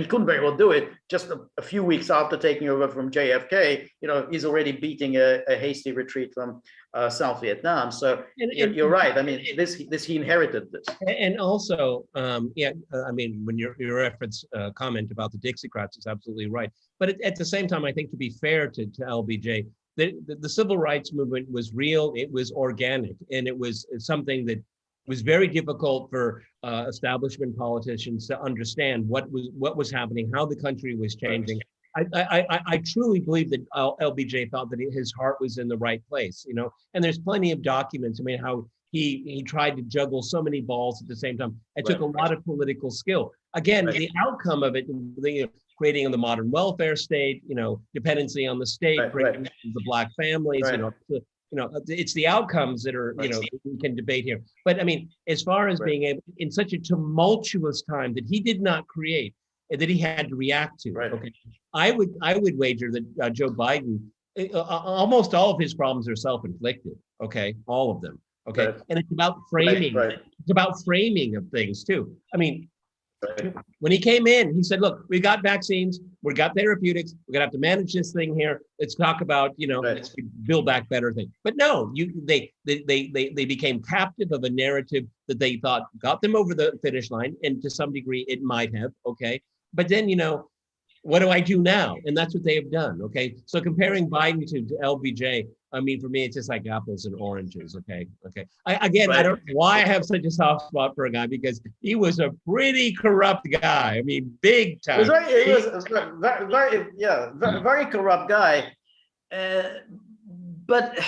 he couldn't very well do it. Just a few weeks after taking over from JFK, he's already beating a hasty retreat from South Vietnam. So you're right. I mean, he inherited this. And also, I mean, when your reference comment about the Dixiecrats is absolutely right. But at the same time, I think to be fair to LBJ, the civil rights movement was real, it was organic, and it was something that was very difficult for establishment politicians to understand what was happening, how the country was changing. I truly believe that LBJ thought that his heart was in the right place, you know, and there's plenty of documents. I mean, how he tried to juggle so many balls at the same time. It took a lot of political skill. Again, the outcome of it, creating the modern welfare state, you know, dependency on the state, creating the black families, it's the outcomes that are, you know, we can debate here. But I mean, as far as being able, in such a tumultuous time that he did not create, that he had to react to. Okay, I would wager that Joe Biden, almost all of his problems are self-inflicted. Okay, all of them. Okay, and it's about framing. It's about framing of things too. I mean, when he came in, he said, "Look, we got vaccines, we got therapeutics. We're gonna have to manage this thing here. Let's talk about, you know, let's build back better things." But no, they became captive of a narrative that they thought got them over the finish line, and to some degree, it might have. Okay, but then, you know, what do I do now? And that's what they have done. Okay, so comparing Biden to LBJ, I mean, for me, it's just like apples and oranges. Okay. I don't know why I have such a soft spot for a guy, because he was a pretty corrupt guy. I mean, big time. He was very corrupt guy. But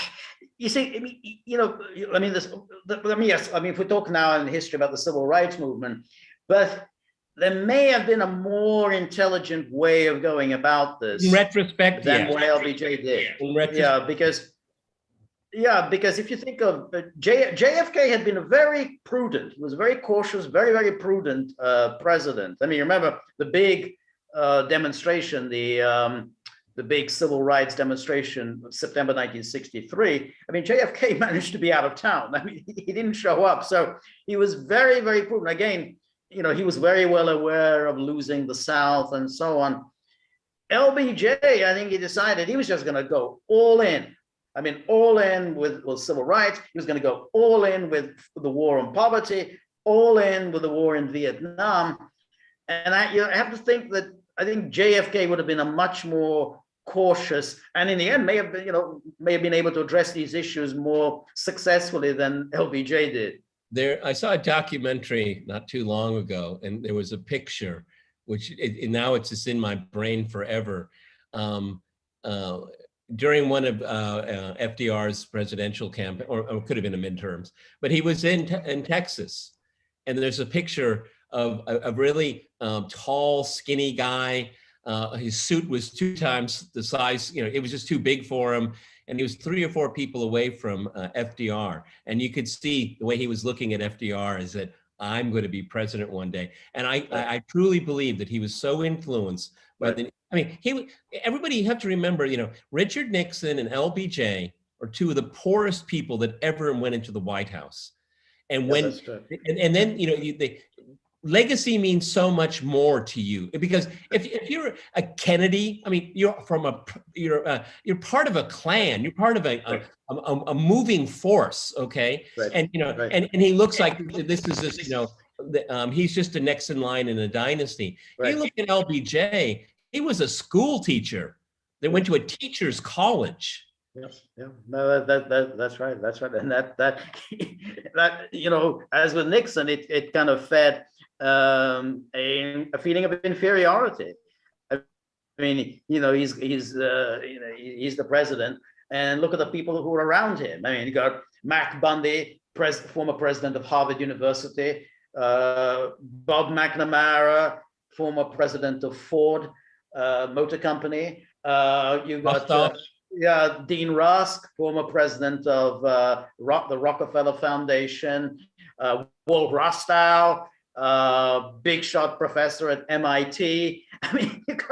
you see, I mean, you know, I mean, if we talk now in history about the civil rights movement, but there may have been a more intelligent way of going about this in retrospect than what LBJ did. Because if you think of JFK had been a very prudent, was a very cautious, very prudent president. I mean, remember the big demonstration, the big civil rights demonstration of September 1963. I mean, JFK managed to be out of town. I mean, he didn't show up. So he was very prudent. Again, you know, he was very well aware of losing the South and so on. LBJ, I think he decided he was just going to go all in. I mean, all in with civil rights. He was going to go all in with the war on poverty, all in with the war in Vietnam. And I have to think that I think JFK would have been a much more cautious, and in the end may have been able to address these issues more successfully than LBJ did. I saw a documentary not too long ago, and there was a picture, which now it's just in my brain forever. During one of FDR's presidential campaign, or it could have been the midterms, but he was in Texas, and there's a picture of a really tall, skinny guy. His suit was 2 times the size, you know, it was just too big for him. And he was 3 or 4 people away from FDR. And you could see the way he was looking at FDR is that I'm going to be president one day. And I truly believe that he was so influenced by everybody, you have to remember, you know, Richard Nixon and LBJ are 2 of the poorest people that ever went into the White House. And and then, you know, legacy means so much more to you, because if you're a Kennedy, I mean, you're part of a clan, you're part of a moving force, okay? And you know, and he looks like this, you know, he's just a next in line in a dynasty. You look at LBJ, he was a school teacher that went to a teacher's college. No, that's right. And that you know, as with Nixon, it kind of fed a feeling of inferiority. I mean, you know, he's the president, and look at the people who are around him. I mean, you got Mac Bundy, former president of Harvard University, Bob McNamara, former president of Ford Motor Company. You got Dean Rusk, former president of the Rockefeller Foundation, Walt Rostow, big shot professor at MIT. I mean, it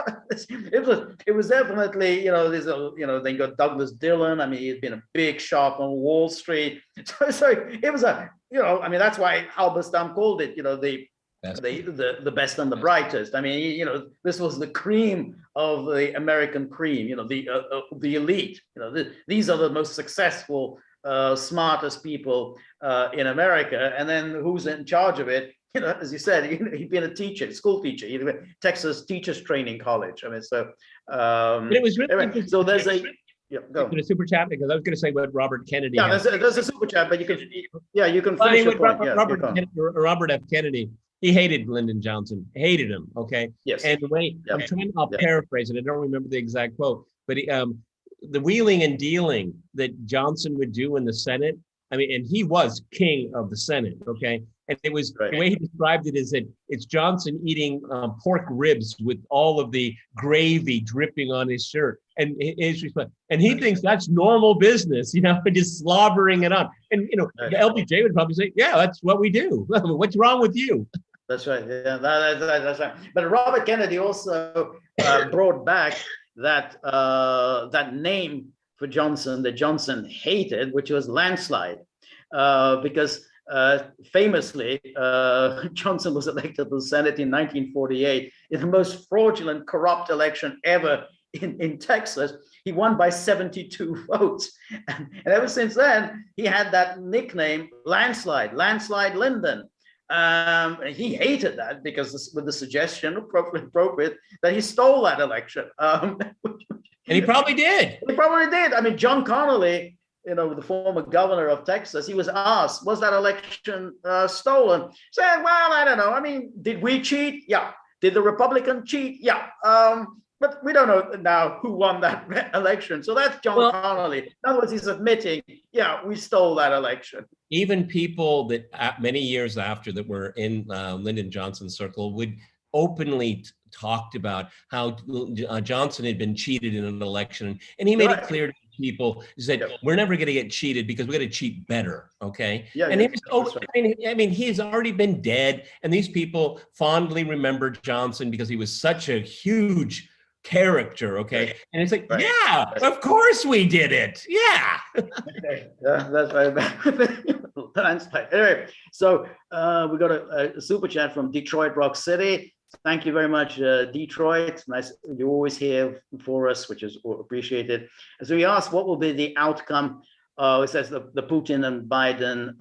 was definitely, you know, then you got Douglas Dillon. I mean, he's been a big shot on Wall Street. So it was you know, I mean, that's why Halberstam called it, you know, the best and the brightest. I mean, you know, this was the cream of the American cream, you know, the elite. You know, these are the most successful, smartest people in America. And then who's in charge of it? You know, as you said, he'd been a teacher, school teacher, he'd been Texas Teachers Training College. I mean, so but it was really anyway, so there's a go. A super chat, because I was going to say what Robert Kennedy. Yeah, there's a super chat, but you can finish your point. Robert F. Kennedy He hated Lyndon Johnson, hated him. Okay. Yes. And the way I'll paraphrase it. I don't remember the exact quote, but the wheeling and dealing that Johnson would do in the Senate. I mean, and he was king of the Senate. Okay. And it was the way he described it is that it's Johnson eating pork ribs with all of the gravy dripping on his shirt. And he thinks that's normal business, just slobbering it on. And, the LBJ would probably say, yeah, that's what we do. What's wrong with you? That's right. Yeah, that's right. But Robert Kennedy also brought back that name for Johnson that Johnson hated, which was landslide, because famously, Johnson was elected to the Senate in 1948 in the most fraudulent, corrupt election ever in Texas. He won by 72 votes. And ever since then, he had that nickname, Landslide Lyndon. He hated that because with the suggestion, appropriate, that he stole that election. And he probably did. He probably did. I mean, John Connolly, the former governor of Texas, he was asked, was that election stolen? Said, well, I don't know. I mean, did we cheat? Yeah. Did the Republican cheat? Yeah. But we don't know now who won that election. So that's John Connolly. In other words, he's admitting, yeah, we stole that election. Even people that many years after that were in Lyndon Johnson's circle would openly talked about how Johnson had been cheated in an election. And he made it clear to people, he said, we're never going to get cheated because we're going to cheat better. Okay. Yeah, and I mean, he's already been dead. And these people fondly remember Johnson because he was such a huge character. Okay. And it's like, yeah, of course we did it. Yeah. That's right. Anyway, so we got a super chat from Detroit Rock City. Thank you very much, Detroit. Nice, you're always here for us, which is appreciated. So we asked, what will be the outcome? It says the Putin and Biden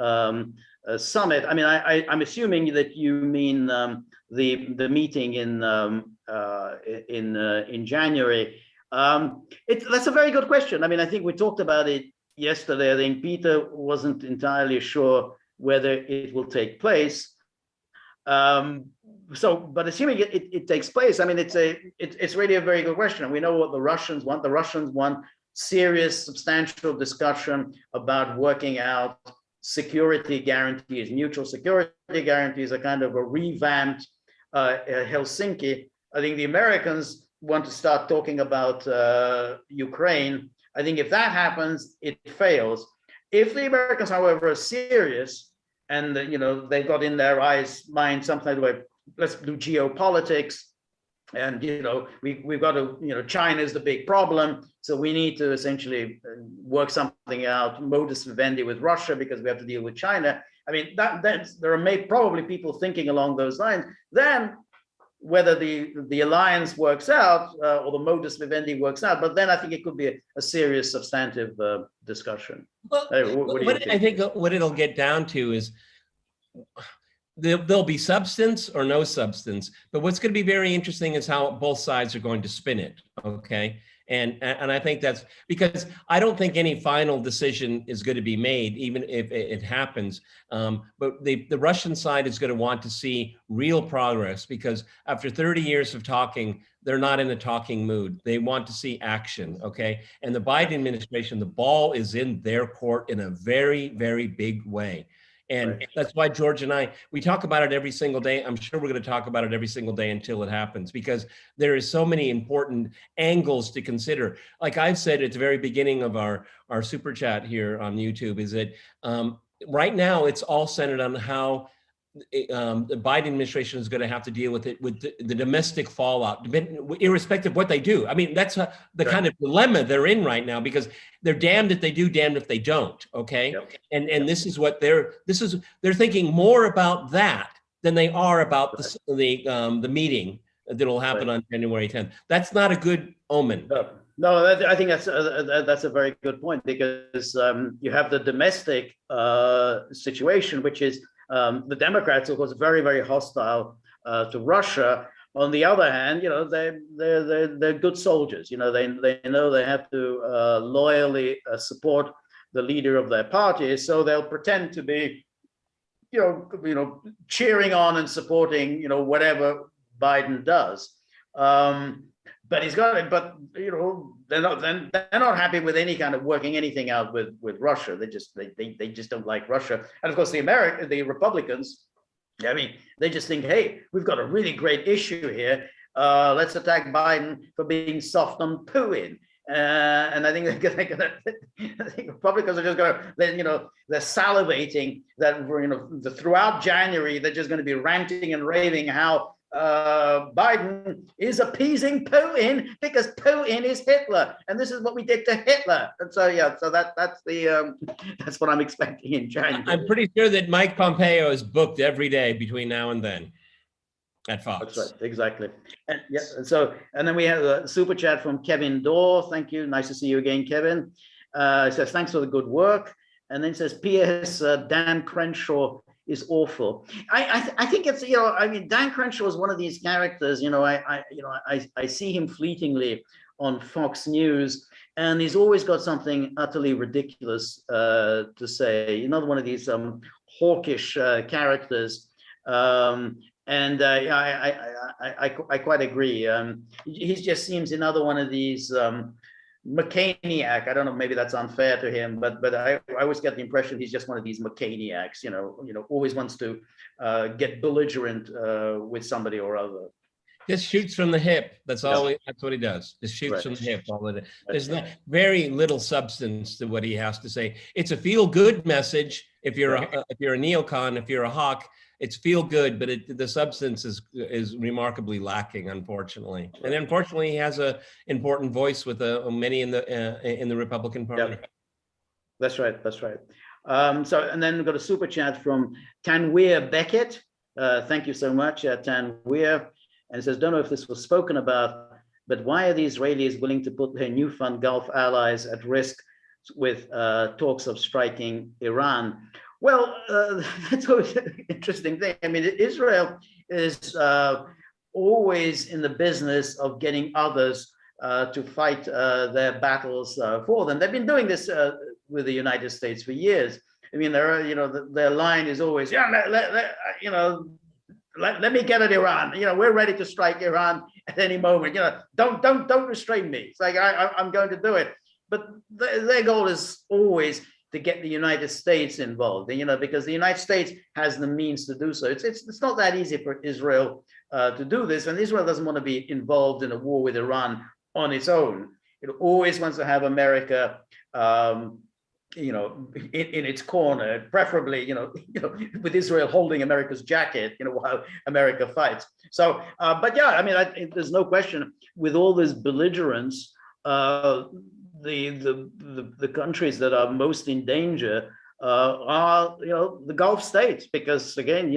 summit. I mean, I'm assuming that you mean the meeting in January. That's a very good question. I mean, I think we talked about it yesterday. I think Peter wasn't entirely sure whether it will take place. But assuming it takes place, I mean, it's really a very good question. We know what the Russians want. The Russians want serious, substantial discussion about working out security guarantees, mutual security guarantees, a kind of a revamped Helsinki. I think the Americans want to start talking about Ukraine. I think if that happens, it fails. If the Americans, however, are serious, and they've got in their mind something like, let's do geopolitics, and we've got to, China is the big problem, so we need to essentially work something out, modus vivendi with Russia, because we have to deal with China. I mean, there are probably people thinking along those lines. Then whether the alliance works out or the modus vivendi works out, but then I think it could be a serious substantive discussion. Well, I think what it'll get down to is there'll be substance or no substance, but what's going to be very interesting is how both sides are going to spin it. Okay. And I think that's because I don't think any final decision is going to be made, even if it happens. But the Russian side is going to want to see real progress, because after 30 years of talking, they're not in a talking mood. They want to see action. Okay. And the Biden administration, the ball is in their court in a very, very big way. And that's why George and we talk about it every single day. I'm sure we're going to talk about it every single day until it happens, because there is so many important angles to consider. Like I've said at the very beginning of our super chat here on YouTube, is that right now it's all centered on how the Biden administration is going to have to deal with it, with the domestic fallout, irrespective of what they do. I mean, that's the kind of dilemma they're in right now, because they're damned if they do, damned if they don't. Okay. And this is what they're thinking more about that than they are about the meeting that will happen on January 10th. That's not a good omen. No, I think that's a very good point, because you have the domestic situation, which is the Democrats, of course, very, very hostile to Russia. On the other hand, they're good soldiers. They know they have to loyally support the leader of their party, so they'll pretend to be cheering on and supporting, whatever Biden does. But he's got it. But they're not happy with any kind of working anything out with Russia. They just don't like Russia. And of course, the Republicans, I mean, they just think, hey, we've got a really great issue here. Let's attack Biden for being soft on Putin. And I think I think Republicans are just going to, they're salivating that, throughout January, they're just going to be ranting and raving how Biden is appeasing Putin because Putin is Hitler, and this is what we did to Hitler. And so that's what I'm expecting in January. I'm pretty sure that Mike Pompeo is booked every day between now and then at Fox. That's right, exactly. And and then we have a super chat from Kevin Dorr. Thank you. Nice to see you again, Kevin. It says thanks for the good work. And then it says P.S. Dan Crenshaw is awful. I think it's, Dan Crenshaw is one of these characters, I see him fleetingly on Fox News, and he's always got something utterly ridiculous to say. Another one of these hawkish characters. And I quite agree. He just seems another one of these McCaniac. I don't know, maybe that's unfair to him, but I always get the impression he's just one of these McCaniacs, always wants to get belligerent with somebody or other. Just shoots from the hip. That's all. That's what he does. Just shoots from the hip. There's not very little substance to what he has to say. It's a feel-good message. If you're a neocon, if you're a hawk, it's feel good, but the substance is remarkably lacking, unfortunately. And unfortunately, he has an important voice with many in the Republican Party. Yeah. That's right. That's right. And then we've got a super chat from Tanweer Beckett. Thank you so much, Tanweer. And it says, don't know if this was spoken about, but why are the Israelis willing to put their newfound Gulf allies at risk with talks of striking Iran? Well, that's always an interesting thing. I mean, Israel is always in the business of getting others to fight their battles for them. They've been doing this with the United States for years. I mean, their line is always, let me get at Iran. We're ready to strike Iran at any moment. Don't restrain me. It's like I'm going to do it. But their goal is always to get the United States involved, because the United States has the means to do so. It's not that easy for Israel to do this, and Israel doesn't want to be involved in a war with Iran on its own. It always wants to have America, in its corner, preferably, with Israel holding America's jacket, while America fights. So, but yeah, I mean, there's no question with all this belligerence. The countries that are most in danger are the Gulf states, because again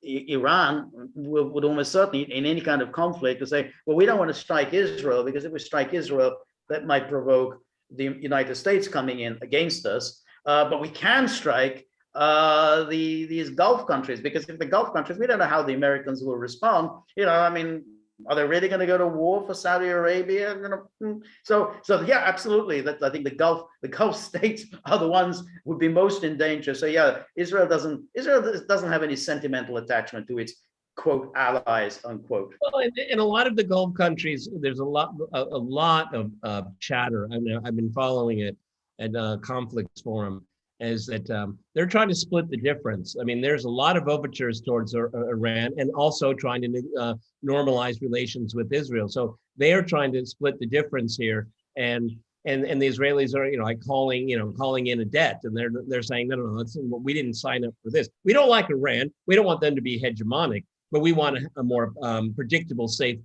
Iran would almost certainly in any kind of conflict to say, well, we don't want to strike Israel, because if we strike Israel, that might provoke the United States coming in against us, but we can strike these Gulf countries, because if the Gulf countries, we don't know how the Americans will respond. I mean, are they really going to go to war for Saudi Arabia? So yeah, absolutely. I think the Gulf states are the ones would be most in danger. So yeah, Israel doesn't have any sentimental attachment to its quote allies unquote. Well, in a lot of the Gulf countries, there's a lot of chatter. I mean, I've been following it at Conflicts Forum. Is that they're trying to split the difference. I mean, there's a lot of overtures towards Iran, and also trying to normalize relations with Israel. So they are trying to split the difference here, and the Israelis are, like calling in a debt, and they're saying no, we didn't sign up for this. We don't like Iran. We don't want them to be hegemonic, but we want a more predictable, safe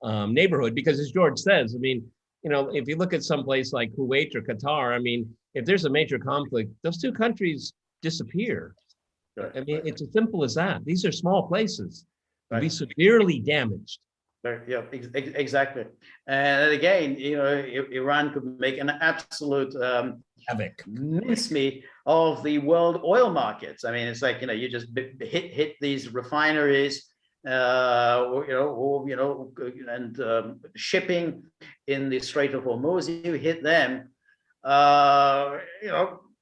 neighborhood. Because as George says, I mean, if you look at some place like Kuwait or Qatar, I mean, if there's a major conflict, those two countries disappear. Right. I mean, it's as simple as that. These are small places. Right. Be severely damaged. Yeah, exactly. And again, Iran could make an absolute havoc, mincemeat of the world oil markets. I mean, it's like, you just hit these refineries, and shipping in the Strait of Hormuz, you hit them,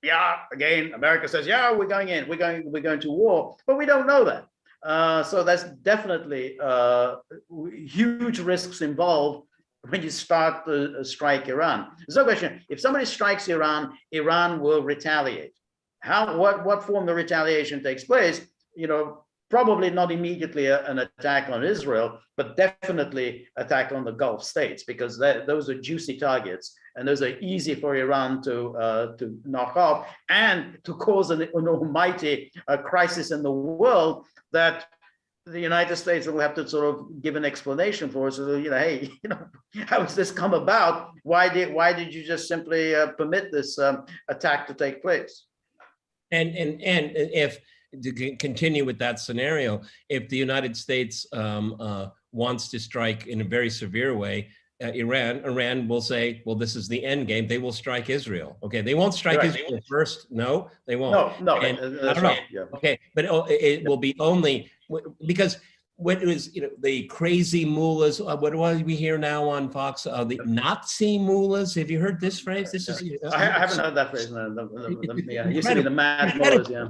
yeah, again, America says, yeah, we're going to war, but we don't know that. So that's definitely huge risks involved when you start to strike Iran. There's no question. If somebody strikes Iran, Iran will retaliate. What form of retaliation takes place? Probably not immediately an attack on Israel, but definitely attack on the Gulf states, because those are juicy targets, and those are easy for Iran to knock off, and to cause an almighty crisis in the world that the United States will have to sort of give an explanation for. So, hey, how has this come about? Why did you just simply permit this attack to take place? And if, to continue with that scenario, if the United States wants to strike in a very severe way, Iran will say, well, this is the end game. They will strike Israel. Okay, they won't strike Israel first. No, they won't. No, that's right. Yeah. Okay, but it will be only because what is the crazy mullahs? What do we hear now on Fox? The Nazi mullahs. Have you heard this phrase? This is I haven't heard that phrase. Used to be the mad mullahs. Yeah.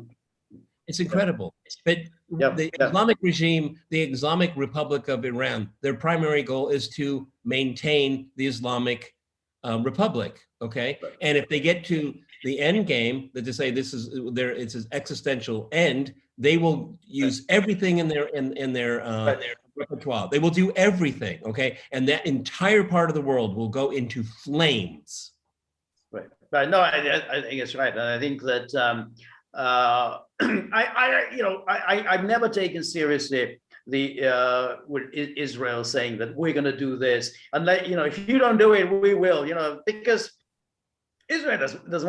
It's incredible. But the Islamic regime, the Islamic Republic of Iran, their primary goal is to maintain the Islamic Republic. Okay, and if they get to the end game, that to say it's an existential end, they will use everything in their repertoire. They will do everything. Okay, and that entire part of the world will go into flames. Right. No, I think it's right, and I think that. I've never taken seriously with Israel saying that we're going to do this, and if you don't do it, we will. Because Israel does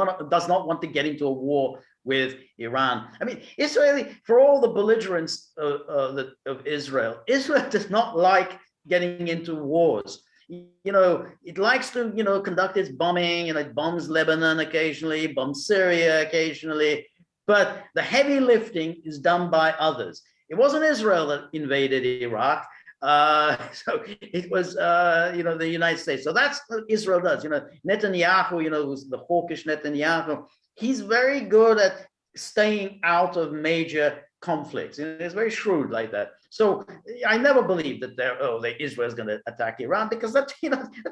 not want to get into a war with Iran. I mean, Israel, for all the belligerence of Israel does not like getting into wars. It likes to conduct its bombing. It bombs Lebanon occasionally, bombs Syria occasionally. But the heavy lifting is done by others. It wasn't Israel that invaded Iraq. So it was, the United States. So that's what Israel does. Netanyahu, who's the hawkish Netanyahu, he's very good at staying out of major conflicts. It's very shrewd like that. So I never believed that Israel is going to attack Iran, because that's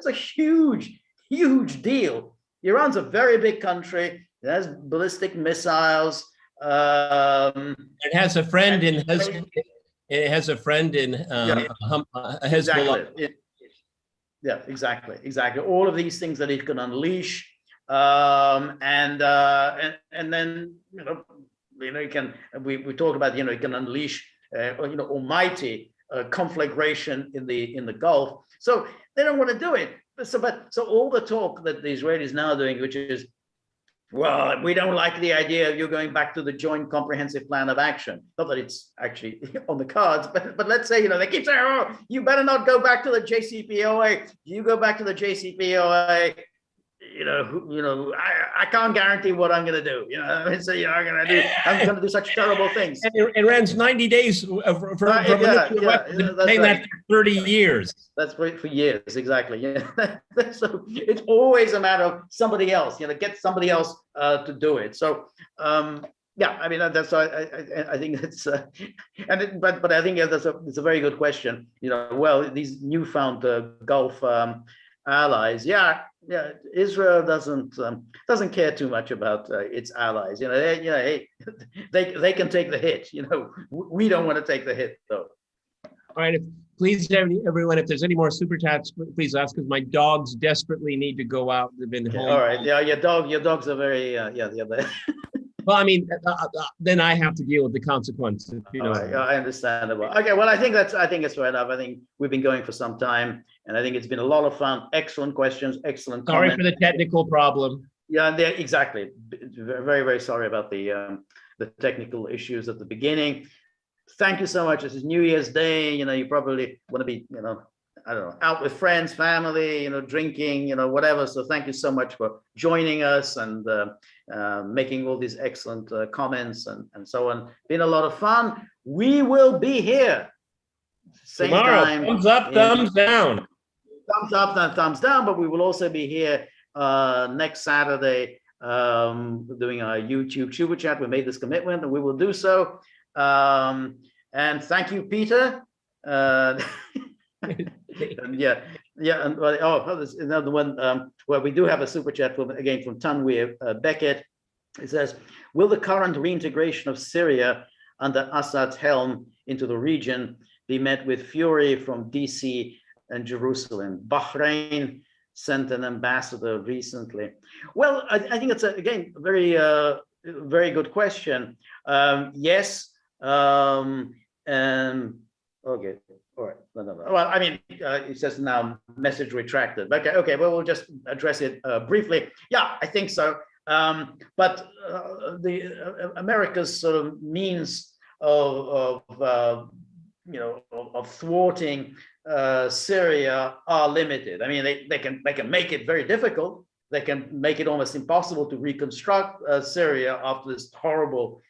a huge, huge deal. Iran's a very big country. It has ballistic missiles. It has a friend in Hezbollah. It has a friend in Hezbollah. Exactly. All of these things that it can unleash, and then it can. We talk about it can unleash almighty conflagration in the Gulf. So they don't want to do it. So all the talk that the Israelis now are doing, which is, well, we don't like the idea of you going back to the Joint Comprehensive Plan of Action. Not that it's actually on the cards, but let's say, they keep saying, oh, you better not go back to the JCPOA. You go back to the JCPOA, I can't guarantee what I'm going to do. I'm going to do such terrible things. And Iran's 90 days from nuclear weapons. Saying that for 30 years. That's for years, exactly. Yeah. So it's always a matter of somebody else. Get somebody else to do it. So that's I think that's but I think it's a very good question. Well, these newfound Gulf allies, Israel doesn't care too much about its allies. They can take the hit. We don't want to take the hit though. All right, please, everyone, if there's any more super chats, please ask, because my dogs desperately need to go out. They've been home. All right, your dogs are very Well, I mean, then I have to deal with the consequences. I understand. Okay, well, I think it's fair enough. I think we've been going for some time, and I think it's been a lot of fun. Excellent questions, excellent comments. Sorry for the technical problem. Yeah, exactly. Very, very sorry about the technical issues at the beginning. Thank you so much. This is New Year's Day. You probably want to be, I don't know, out with friends, family, drinking, whatever. So thank you so much for joining us and making all these excellent comments and so on. Been a lot of fun. We will be here same tomorrow. Time. Thumbs up, thumbs down. Thumbs up and thumbs down. But we will also be here next Saturday doing our YouTube super chat. We made this commitment and we will do so. And thank you, Peter. And yeah, and there's another one where we do have a super chat from Tanweer Beckett. It says, will the current reintegration of Syria under Assad's helm into the region be met with fury from DC and Jerusalem? Bahrain sent an ambassador recently. Well, I think it's again very very good question. Yes. Okay. All right. No. Well, I mean, it says now message retracted. Okay. Well, we'll just address it briefly. Yeah, I think so. But the America's sort of means of thwarting Syria are limited. I mean, they can make it very difficult. They can make it almost impossible to reconstruct Syria after this horrible,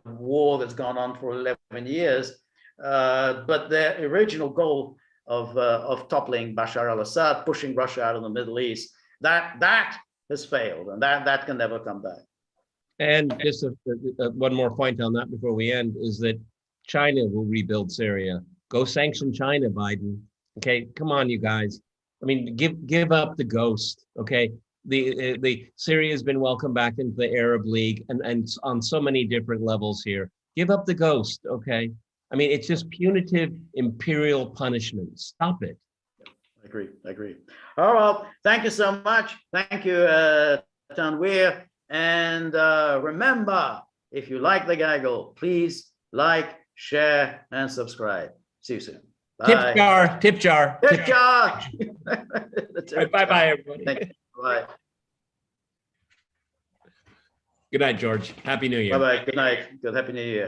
war that's gone on for 11 years. But their original goal of toppling Bashar al-Assad, pushing Russia out of the Middle East, that has failed, and that can never come back. And just one more point on that before we end is that China will rebuild Syria. Go sanction China, Biden. Okay, come on, you guys. I mean, give up the ghost. Okay, the Syria has been welcomed back into the Arab League and on so many different levels here. Give up the ghost. Okay, I mean, it's just punitive imperial punishment. Stop it. I agree. Oh, well, thank you so much. Thank you, Tanweer. And remember, if you like the Gaggle, please like, share, and subscribe. See you soon. Bye. Tip jar. Bye, everybody. Thank you. Bye. Good night, George. Happy New Year. Bye. Good night. Good Happy New Year.